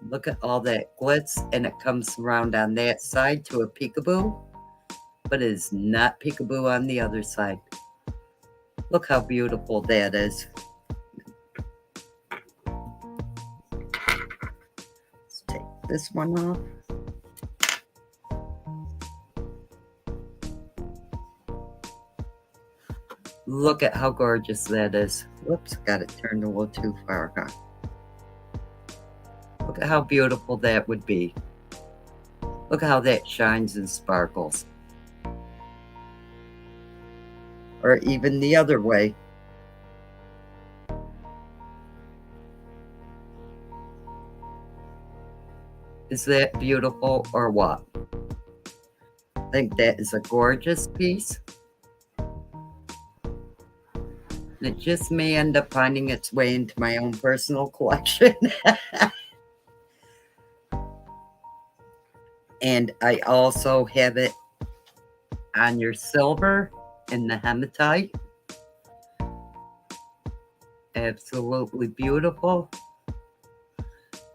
Look at all that glitz, and it comes around on that side to a peekaboo, but it is not peekaboo on the other side. Look how beautiful that is. Let's take this one off. Look at how gorgeous that is. Whoops, got it turned a little too far, huh? Look at how beautiful that would be. Look at how that shines and sparkles. Or even the other way. Is that beautiful or what? I think that is a gorgeous piece. It just may end up finding its way into my own personal collection. And I also have it on your silver in the hematite. Absolutely beautiful.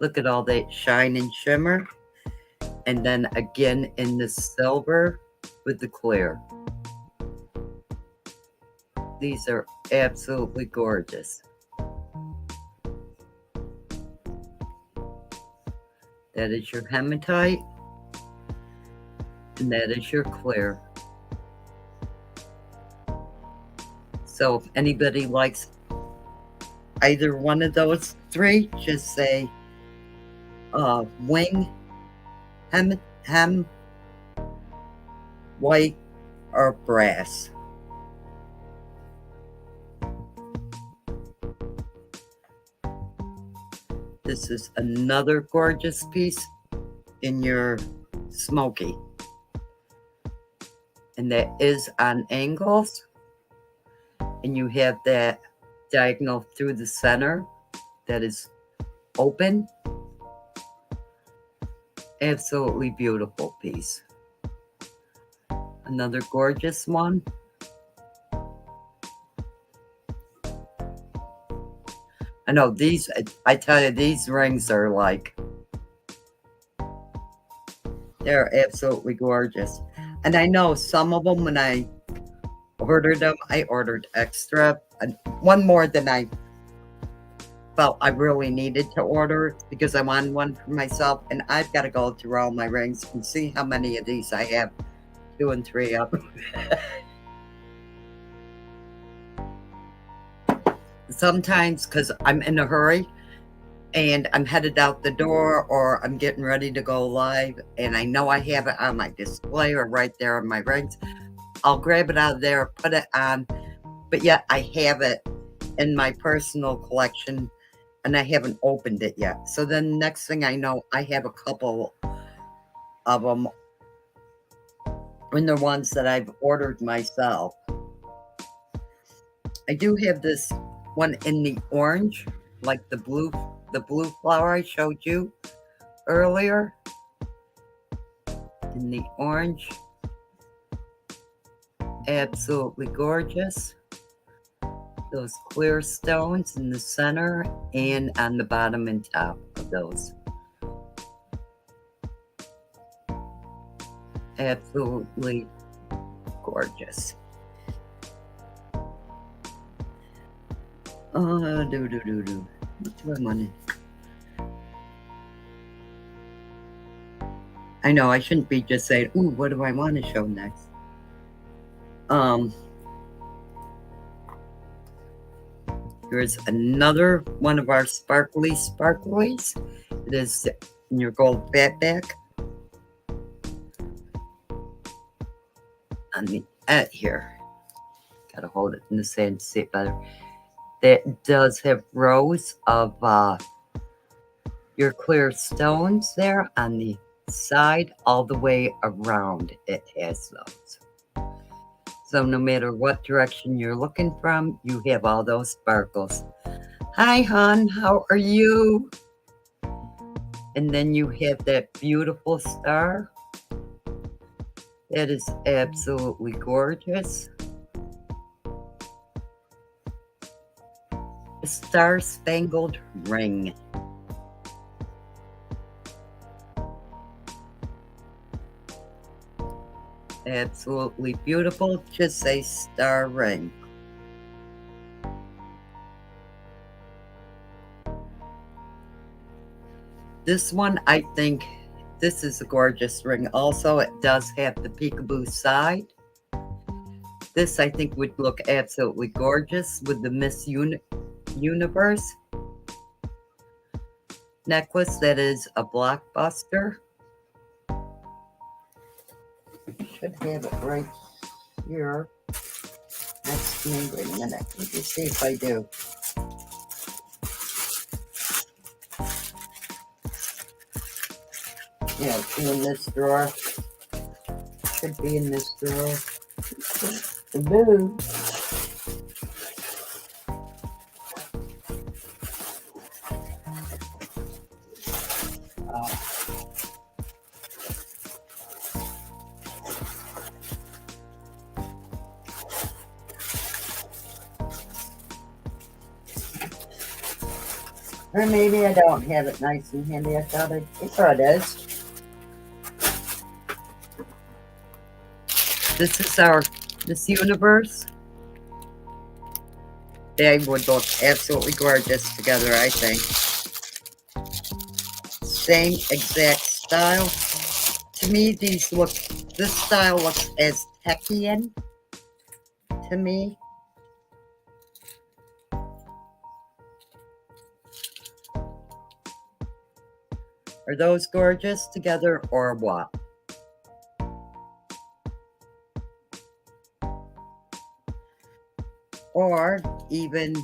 Look at all that shine and shimmer. And then again in the silver with the clear. These are absolutely gorgeous. That is your hematite. And that is your clear. So if anybody likes either one of those three, just say wing, hem, white, or brass. This is another gorgeous piece in your smoky. And that is on angles. And you have that diagonal through the center that is open. Absolutely beautiful piece. Another gorgeous one. I know these, I tell you, these rings are like, they're absolutely gorgeous. And I know some of them, when I ordered them, I ordered extra, one more than I felt I really needed to order because I wanted one for myself. And I've got to go through all my rings and see how many of these I have, 2 and 3 of them. Sometimes because I'm in a hurry and I'm headed out the door or I'm getting ready to go live and I know I have it on my display or right there on my rings, I'll grab it out of there, put it on, but yet I have it in my personal collection and I haven't opened it yet. So then next thing I know, I have a couple of them and the ones that I've ordered myself. I do have this one in the orange, like the blue flower I showed you earlier. In the orange. Absolutely gorgeous. Those clear stones in the center and on the bottom and top of those. Absolutely gorgeous. What do I want to? I know I shouldn't be just saying, ooh, what do I want to show next? Here's another one of our sparklies. It is in your gold backpack. On the here. Gotta hold it in the sand to see it better. That does have rows of your clear stones there on the side all the way around. It has those. So no matter what direction you're looking from, you have all those sparkles. Hi, hon, how are you? And then you have that beautiful star. That is absolutely gorgeous. A star-spangled ring. Absolutely beautiful. Just a star ring. This one, I think, this is a gorgeous ring. Also, it does have the peekaboo side. This, I think, would look absolutely gorgeous with the Miss Universe necklace. That is a blockbuster. Should have it right here next to me. Wait a minute. Let me see if I do. Yeah, it's in this drawer. Should be in this drawer. The boo. Or maybe I don't have it nice and handy. I thought it is. This is our Miss Universe. They would look absolutely gorgeous together, I think. Same exact style. To me, this style looks Aztecian to me. Are those gorgeous together or what? Or even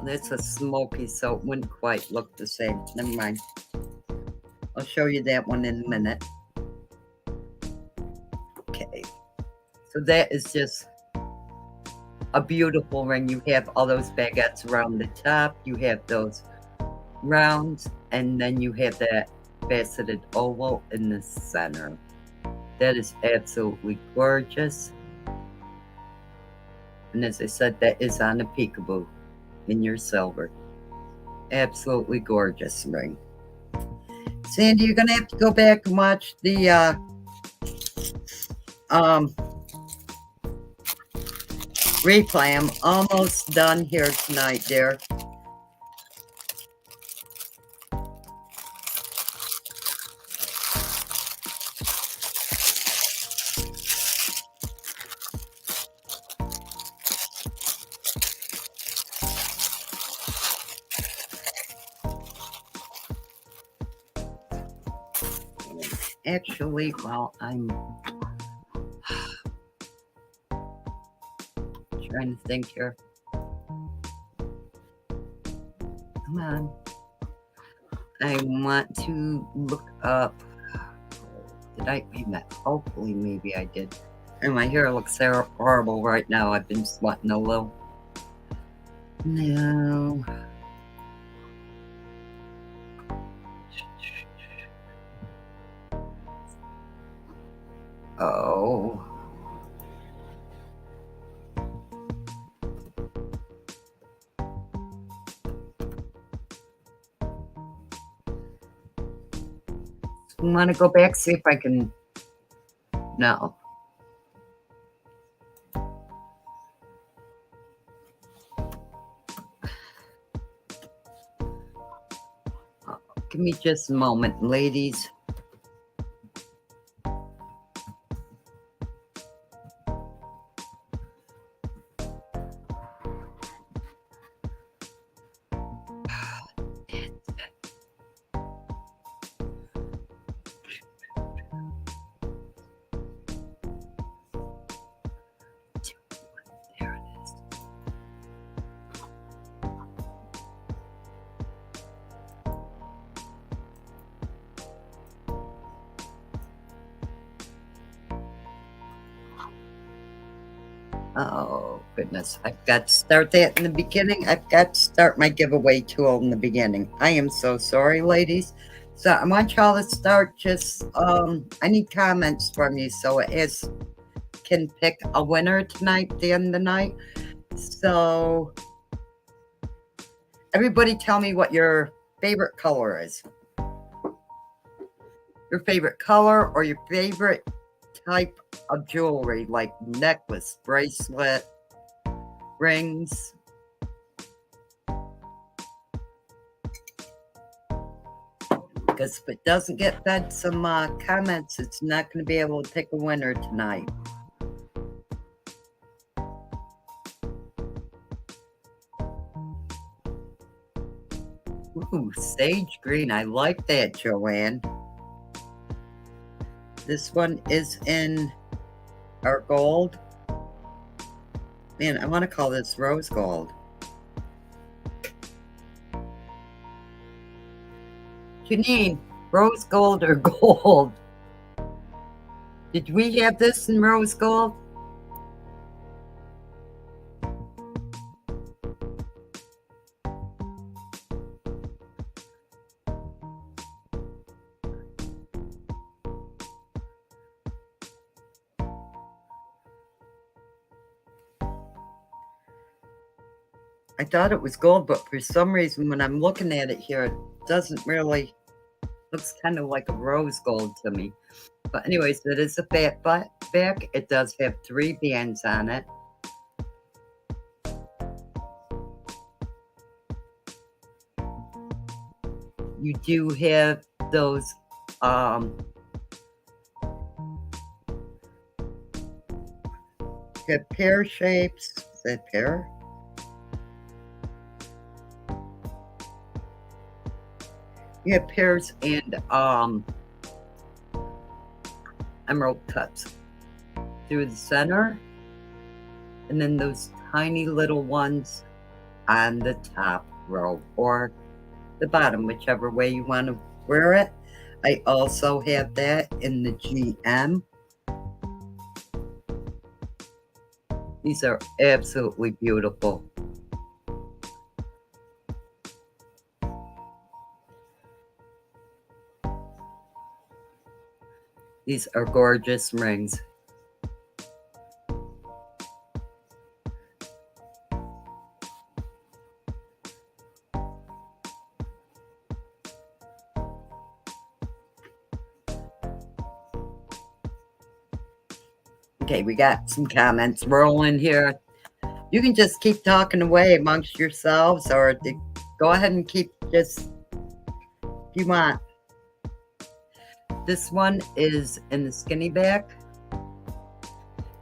that's a smoky, so it wouldn't quite look the same. Never mind. I'll show you that one in a minute. Okay. So that is just a beautiful ring. You have all those baguettes around the top. You have those rounds. And then you have that faceted oval in the center. That is absolutely gorgeous. And as I said, that is on a peekaboo in your silver. Absolutely gorgeous ring. Sandy, you're going to have to go back and watch the replay. I'm almost done here tonight, dear. Actually, while I'm trying to think here. Come on. I want to look up. Did I? Wait a minute. Hopefully, maybe I did. And my hair looks horrible right now. I've been sweating a little. No. Oh. I want to go back, see if I can. No. Give me just a moment, ladies. There it is. Oh, goodness. I've got to start that in the beginning. I've got to start my giveaway tool in the beginning. I am so sorry, ladies. So I want y'all to start just, I need comments from you so it can pick a winner tonight, at the end of the night. So everybody tell me what your favorite color is. Your favorite color or your favorite type of jewelry, like necklace, bracelet, rings. Because if it doesn't get fed some comments, it's not going to be able to pick a winner tonight. Ooh, sage green. I like that, Joanne. This one is in our gold. Man, I want to call this rose gold. Janine, rose gold or gold? Did we have this in rose gold? I thought it was gold, but for some reason, when I'm looking at it here, it doesn't really, looks kind of like a rose gold to me. But anyways, it is a fat back. It does have 3 bands on it. You do have those have pear shapes. Is that pear? You have pears and emerald cuts through the center, and then those tiny little ones on the top row or the bottom, whichever way you want to wear it. I also have that in the GM. These are absolutely beautiful. These are gorgeous rings. Okay, we got some comments rolling here. You can just keep talking away amongst yourselves, or go ahead and keep just if you want. This one is in the skinny back.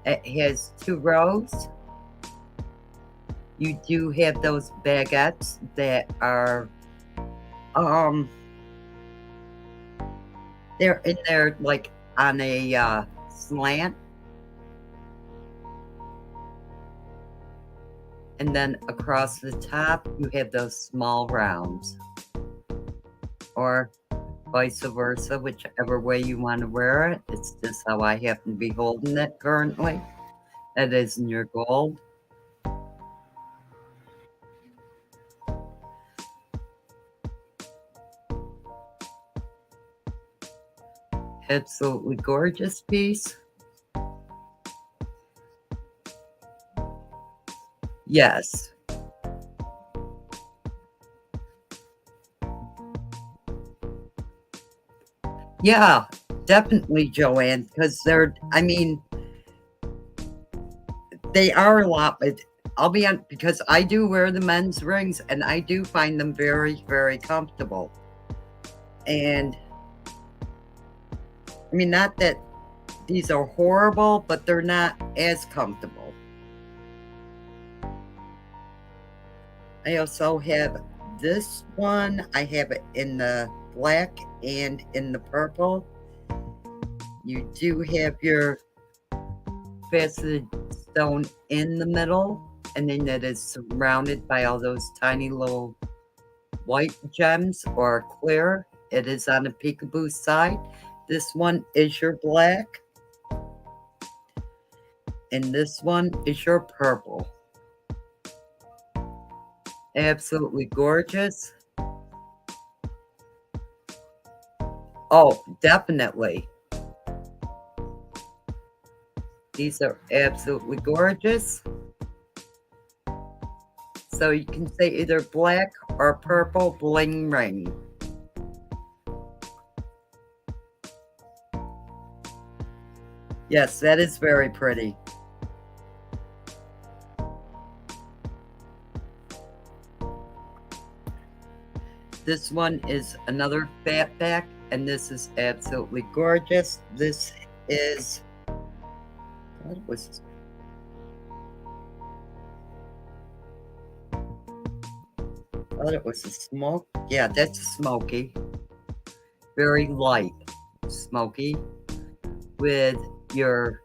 It has 2 rows. You do have those baguettes that are they're in there like on a slant. And then across the top, you have those small rounds. Or vice versa, whichever way you want to wear it. It's just how I happen to be holding it currently. It is in your gold. Absolutely gorgeous piece. Yes. Yeah, definitely, Joanne, because I mean, they are a lot, but I'll be on because I do wear the men's rings and I do find them very, very comfortable. And I mean, not that these are horrible, but they're not as comfortable. I also have this one. I have it in the black and in the purple. You do have your faceted stone in the middle, and then it is surrounded by all those tiny little white gems or clear. It is on the peekaboo side. This one is your black, and this one is your purple. Absolutely gorgeous. Oh, definitely. These are absolutely gorgeous. So you can say either black or purple bling ring. Yes, that is very pretty. This one is another fat back, and this is absolutely gorgeous. This is, what was, thought it was a smoke. Yeah, that's a smoky. Very light smoky with your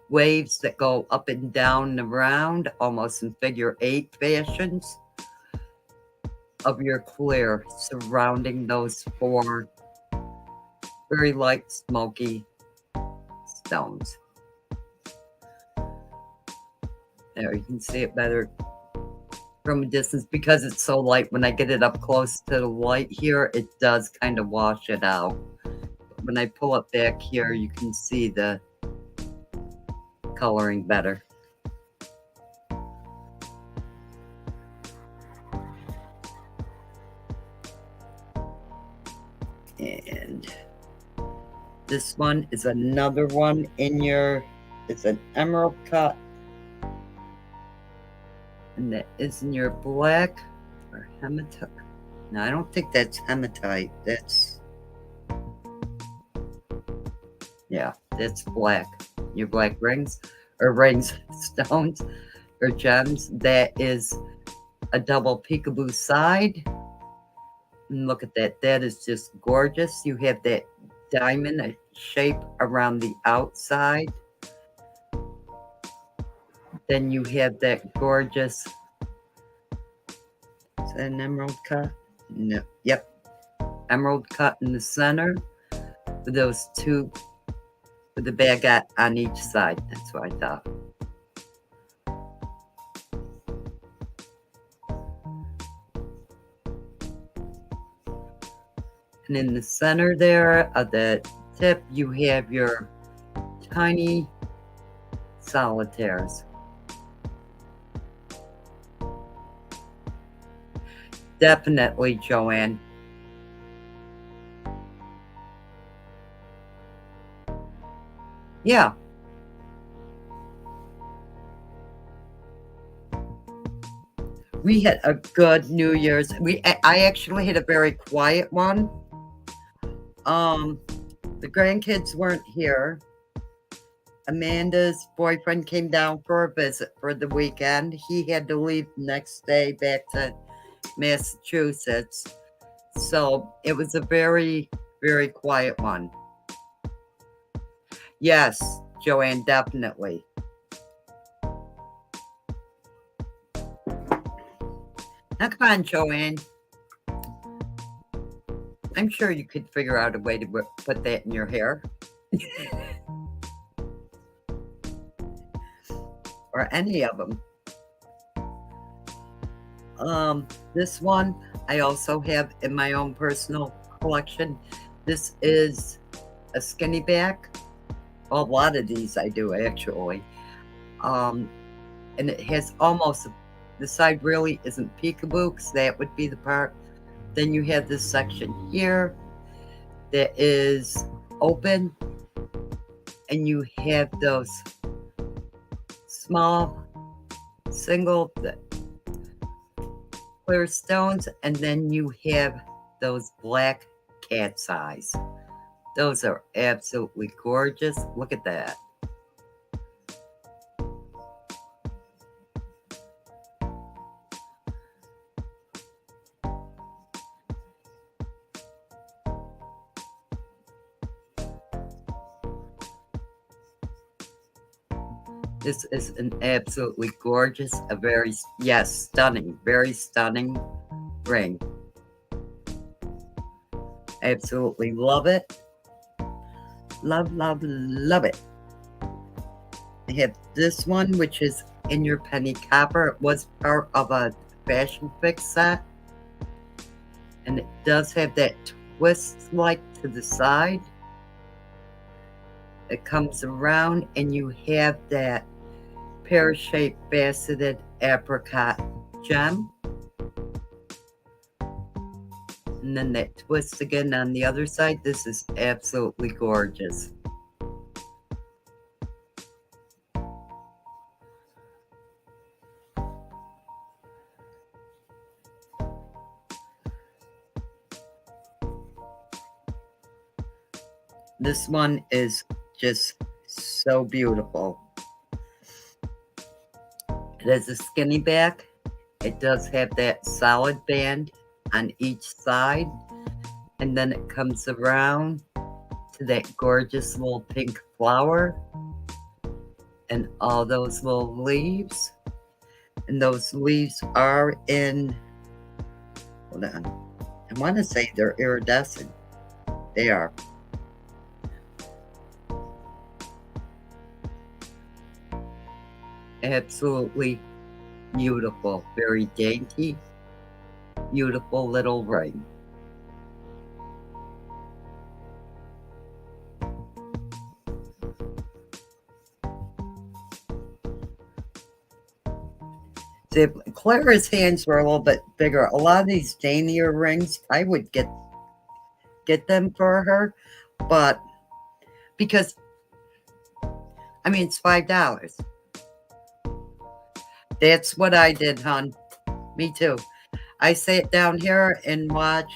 waves that go up and down and around, almost in figure 8 fashions of your clear surrounding those 4 very light smoky stones. There, you can see it better from a distance because it's so light. When I get it up close to the light here, it does kind of wash it out. When I pull it back here, you can see the coloring better. And this one is another one in your, it's an emerald cut. And that is in your black or hematite. No, I don't think that's hematite. That's, yeah, that's black. Your black rings or rings, stones or gems. That is a double peekaboo side. And look at that. That is just gorgeous. You have that diamond shape around the outside. Then you have that gorgeous, is that an emerald cut? No. Yep. Emerald cut in the center with those 2 with the baguette on each side. That's what I thought. And in the center there of the tip, you have your tiny solitaires. Definitely, Joanne. Yeah. We had a good New Year's. I actually had a very quiet one. The grandkids weren't here. Amanda's boyfriend came down for a visit for the weekend. He had to leave the next day back to Massachusetts. So it was a very, very quiet one. Yes, Joanne, definitely. Now, come on, Joanne. I'm sure you could figure out a way to put that in your hair. Or any of them. This one I also have in my own personal collection. This is a skinny back. Well, a lot of these I do actually. Um, and it has almost the side really isn't peekaboo, because that would be the part. Then you have this section here that is open, and you have those small single clear stones, and then you have those black cat's eyes. Those are absolutely gorgeous. Look at that. This is an absolutely gorgeous, a very, yes, stunning, very stunning ring. Absolutely love it. Love, love, love it. I have this one, which is in your penny copper. It was part of a fashion fix set. And it does have that twist like to the side. It comes around and you have that pear-shaped faceted apricot gem. And then that twist again on the other side. This is absolutely gorgeous. This one is just so beautiful. It has a skinny back. It does have that solid band on each side. And then it comes around to that gorgeous little pink flower. And all those little leaves. And those leaves are in, hold on, I want to say they're iridescent. They are. Absolutely beautiful, very dainty, beautiful little ring. See, if Clara's hands were a little bit bigger, a lot of these daintier rings, I would get them for her, but because I mean it's $5. That's what I did, hon. Me too. I sat down here and watched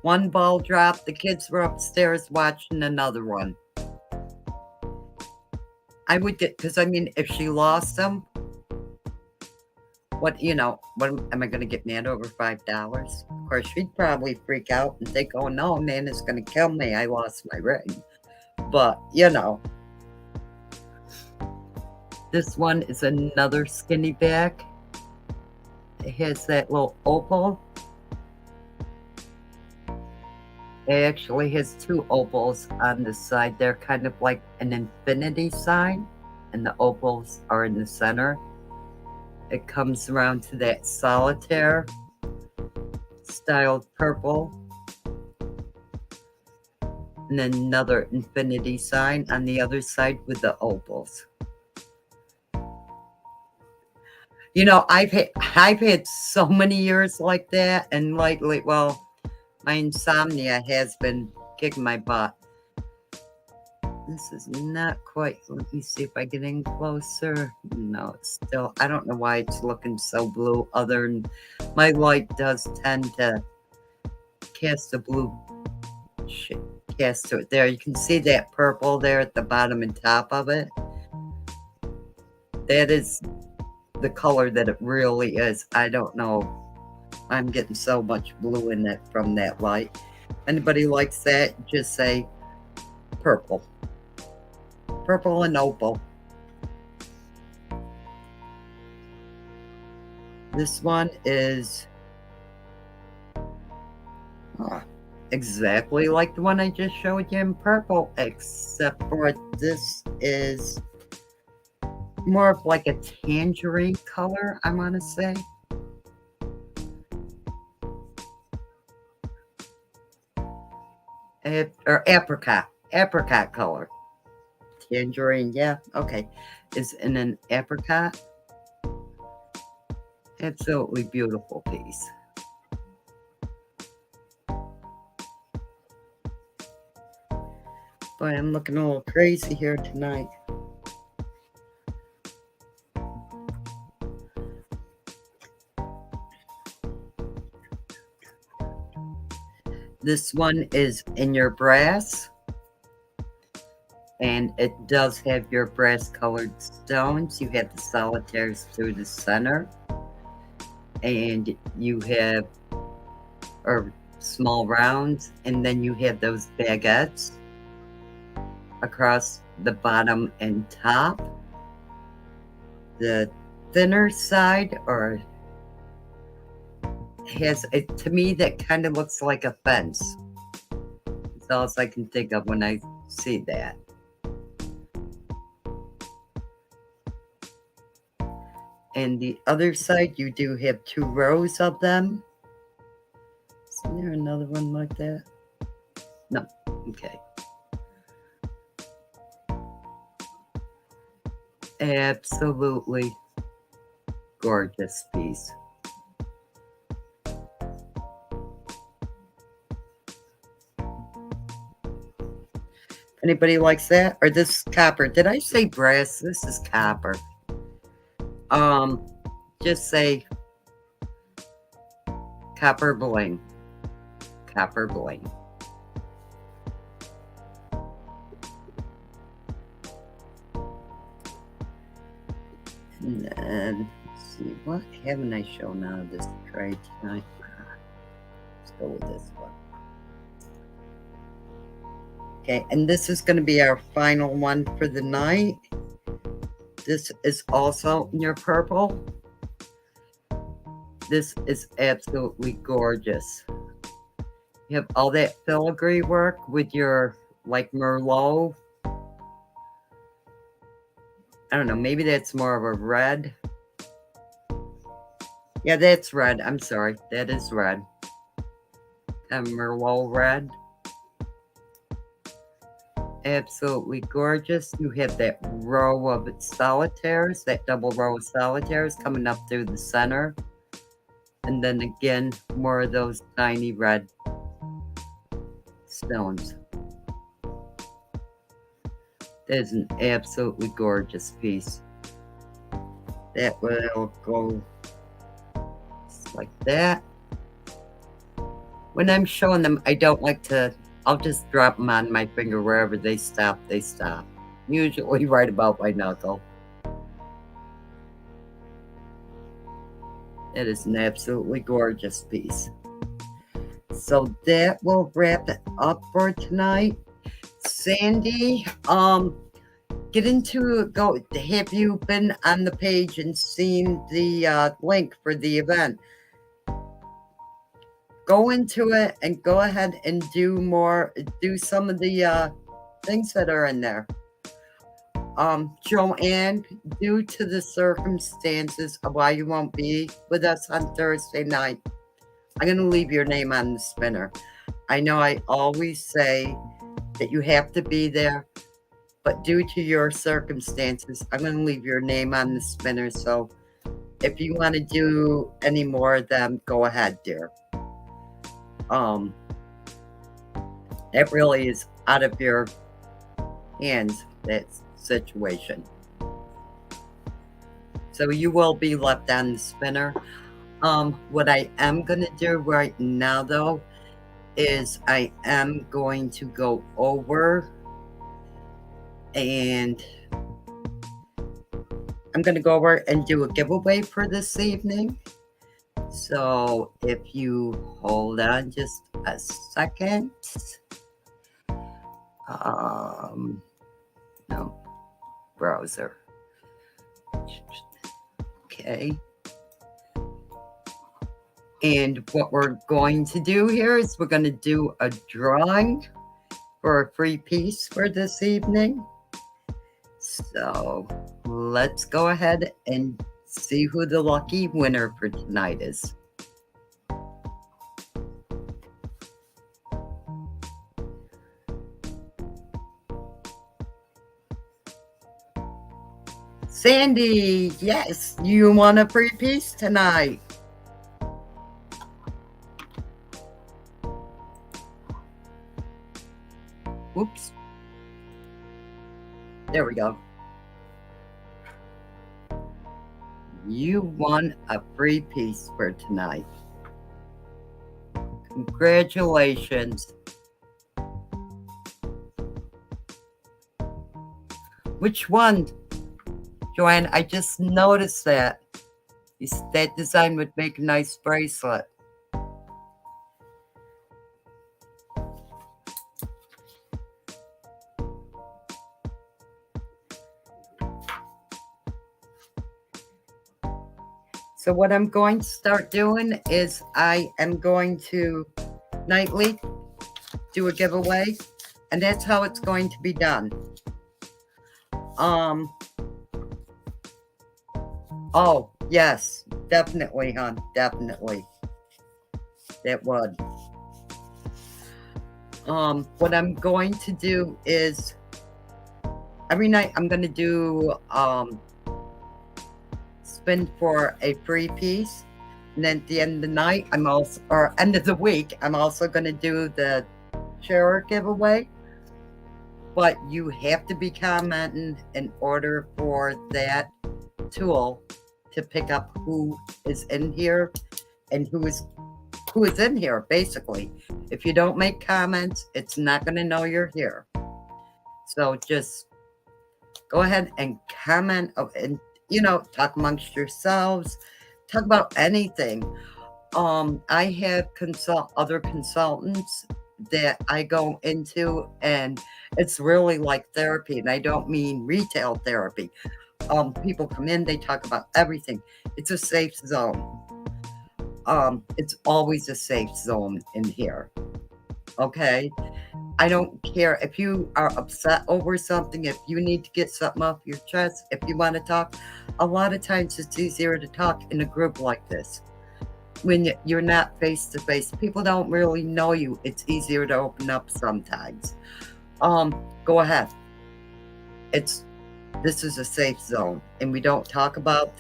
one ball drop. The kids were upstairs watching another one. I would get, because I mean, if she lost them, what am I going to get mad over $5? Of course, she'd probably freak out and think, oh no, man, it's going to kill me. I lost my ring. But, this one is another skinny back. It has that little opal. It actually has two opals on the side. They're kind of like an infinity sign, and the opals are in the center. It comes around to that solitaire styled purple. And then another infinity sign on the other side with the opals. I've had so many years like that, and lately, well, my insomnia has been kicking my butt. This is not quite, let me see if I get in closer. No, it's still, I don't know why it's looking so blue, other than my light does tend to cast a blue cast to it. There, you can see that purple there at the bottom and top of it. That is the color that it really is. I don't know. I'm getting so much blue in it from that light. Anybody likes that, just say purple. Purple and opal. This one is exactly like the one I just showed you in purple, except for this is more of like a tangerine color, I want to say. Or apricot color. Tangerine, yeah, okay. It's in an apricot. Absolutely beautiful piece. Boy, I'm looking a little crazy here tonight. This one is in your brass, and it does have your brass colored stones. You have the solitaires through the center, and you have or small rounds, and then you have those baguettes across the bottom and top. The thinner side or has it to me that kind of looks like a fence. That's all I can think of when I see that. And the other side, you do have 2 rows of them. Isn't there another one like that? No. Okay. Absolutely gorgeous piece. Anybody likes that? Or this copper? Did I say brass? This is copper. Um, just say copper bling. Copper bling. And then, let's see, what haven't I shown out of this tray tonight? Let's go with this one. Okay, and this is going to be our final one for the night. This is also in your purple. This is absolutely gorgeous. You have all that filigree work with your, like, Merlot. I don't know, maybe that's more of a red. Yeah, that's red. I'm sorry. That is red. A Merlot red. Absolutely gorgeous. You have that row of solitaires, that double row of solitaires coming up through the center. And then again, more of those tiny red stones. That is an absolutely gorgeous piece. That will go like that. When I'm showing them, I don't like to, I'll just drop them on my finger. Wherever they stop, they stop. Usually right about my knuckle. It is an absolutely gorgeous piece. So that will wrap it up for tonight. Sandy, get into go. Have you been on the page and seen the link for the event? Go into it and go ahead and do some of the things that are in there. Joanne, due to the circumstances of why you won't be with us on Thursday night, I'm going to leave your name on the spinner. I know I always say that you have to be there, but due to your circumstances, I'm going to leave your name on the spinner. So if you want to do any more of them, go ahead, dear. It really is out of your hands, that situation. So you will be left on the spinner. What I am going to do right now, though, is I am going to go over and I'm going to go over and do a giveaway for this evening. So if you hold on just a second. No, browser. Okay. And what we're going to do here is we're going to do a drawing for a free piece for this evening. So let's go ahead and see who the lucky winner for tonight is. Sandy, yes, you won a free piece tonight. Oops. There we go. You won a free piece for tonight. Congratulations. Which one? Joanne, I just noticed that. That design would make a nice bracelet. So what I'm going to start doing is I am going to nightly do a giveaway, and that's how it's going to be done. Oh, yes, definitely, hon, definitely. That would. What I'm going to do is every night I'm going to do spin for a free piece, and then at the end of the night or end of the week I'm also going to do the share giveaway. But you have to be commenting in order for that tool to pick up who is in here and who is in here, basically. If you don't make comments, it's not going to know you're here. So just go ahead and comment and, talk amongst yourselves, talk about anything. I have other consultants that I go into, and it's really like therapy, and I don't mean retail therapy. People come in, they talk about everything. It's a safe zone. It's always a safe zone in here. Okay? I don't care if you are upset over something, if you need to get something off your chest, if you want to talk. A lot of times it's easier to talk in a group like this. When you're not face to face, people don't really know you. It's easier to open up sometimes. Go ahead. This is a safe zone, and we don't talk about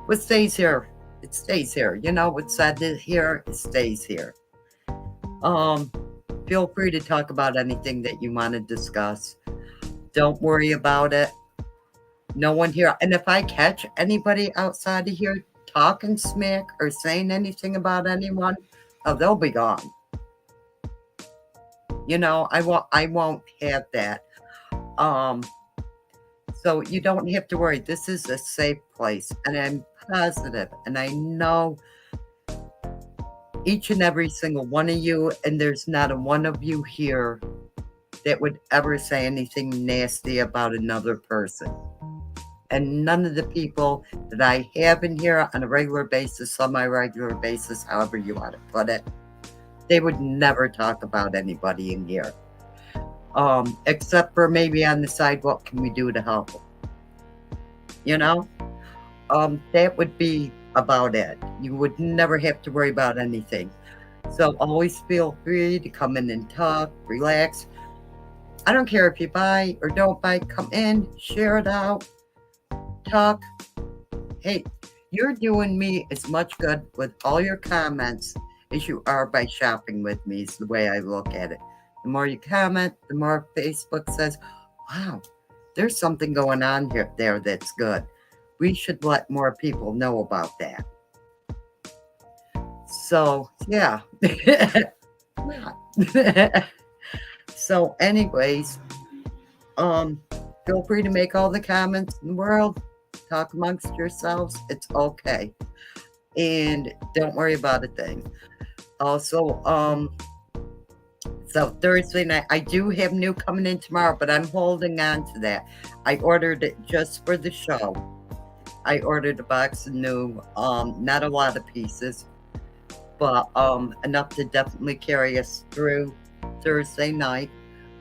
what stays here, it stays here. What's said here, it stays here. Feel free to talk about anything that you want to discuss. Don't worry about it. No one here. And if I catch anybody outside of here talking smack or saying anything about anyone, oh, they'll be gone. I won't have that. So you don't have to worry. This is a safe place, and I'm positive, and I know each and every single one of you, and there's not a one of you here that would ever say anything nasty about another person. And none of the people that I have in here on a regular basis, semi-regular basis, however you want to put it, they would never talk about anybody in here. Except for maybe on the side, what can we do to help them? That would be about it. You would never have to worry about anything. So always feel free to come in and talk, relax. I don't care if you buy or don't buy, come in, share it out, talk. Hey, you're doing me as much good with all your comments as you are by shopping with me, is the way I look at it. The more you comment, the more Facebook says, wow, there's something going on there that's good. We should let more people know about that. So, yeah. So, anyways, feel free to make all the comments in the world. Talk amongst yourselves. It's okay. And don't worry about a thing. Also, so Thursday night, I do have new coming in tomorrow, but I'm holding on to that. I ordered it just for the show. I ordered a box of new, not a lot of pieces, but enough to definitely carry us through Thursday night.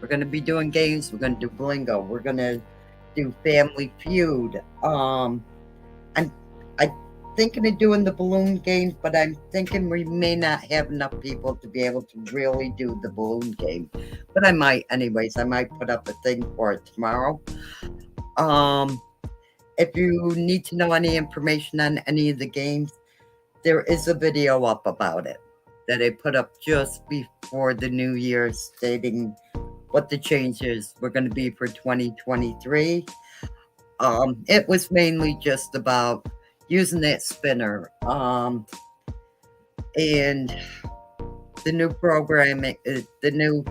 We're gonna be doing games. We're gonna do Blingo. We're gonna do Family Feud. I'm I thinking of doing the balloon game, but I'm thinking we may not have enough people to be able to really do the balloon game. But I might anyways. I might put up a thing for it tomorrow. Um, if you need to know any information on any of the games, there is a video up about it that I put up just before the New Year stating what the changes were going to be for 2023. It was mainly just about using that spinner and the new programming, the new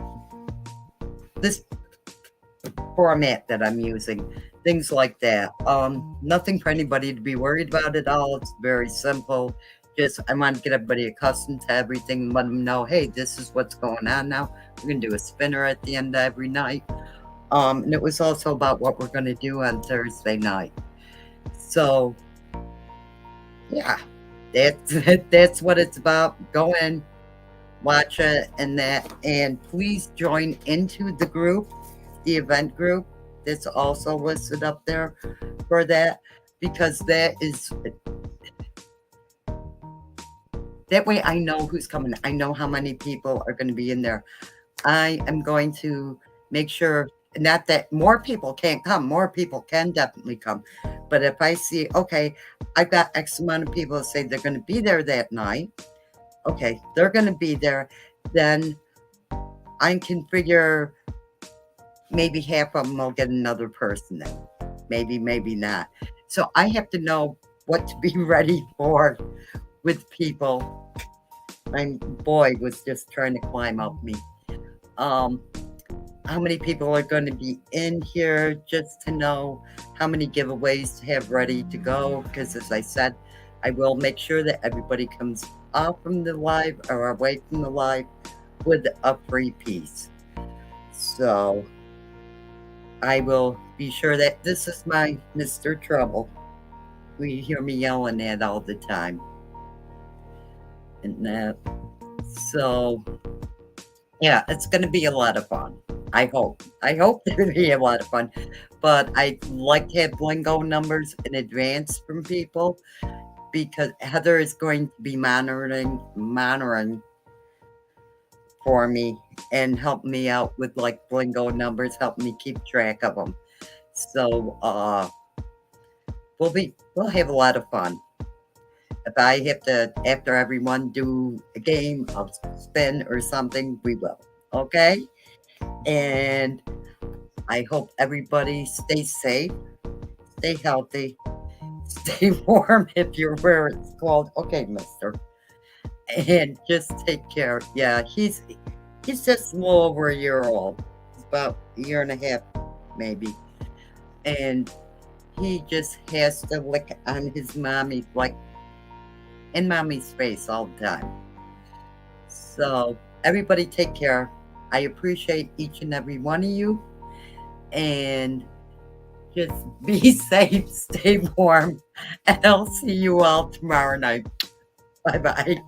this format that I'm using, things like that. Nothing for anybody to be worried about at all. It's very simple. Just I want to get everybody accustomed to everything and let them know, hey, this is what's going on now. We're gonna do a spinner at the end of every night. And it was also about what we're gonna do on Thursday night. So yeah, that's that's what it's about. Go in, watch it, and that, and please join into the group, the event group. That's also listed up there for that because that way I know who's coming. I know how many people are going to be in there. I am going to make sure not that more people can't come, more people can definitely come. But if I see, okay, I've got X amount of people that say they're going to be there that night, okay, they're going to be there, then I can figure maybe half of them will get another person then. Maybe, maybe not. So I have to know what to be ready for with people. My boy was just trying to climb up me. Um, how many people are going to be in here just to know how many giveaways to have ready to go. Because as I said, I will make sure that everybody comes off from the live or away from the live with a free piece. So I will be sure that this is my Mr. Trouble. We hear me yelling that all the time. And that. So yeah, it's going to be a lot of fun. I hope. I hope it'll be a lot of fun. But I like to have Blingo numbers in advance from people because Heather is going to be monitoring for me and help me out with like Blingo numbers, help me keep track of them. So we'll have a lot of fun. If I have to after everyone do a game of spin or something, we will. Okay? And I hope everybody stays safe, stay healthy, stay warm if you're where it's cold. Okay, mister. And just take care. Yeah, he's just a little over a year old. He's about a year and a half, maybe. And he just has to lick on his mommy, like in mommy's face all the time. So everybody take care. I appreciate each and every one of you. And just be safe, stay warm, and I'll see you all tomorrow night. Bye bye.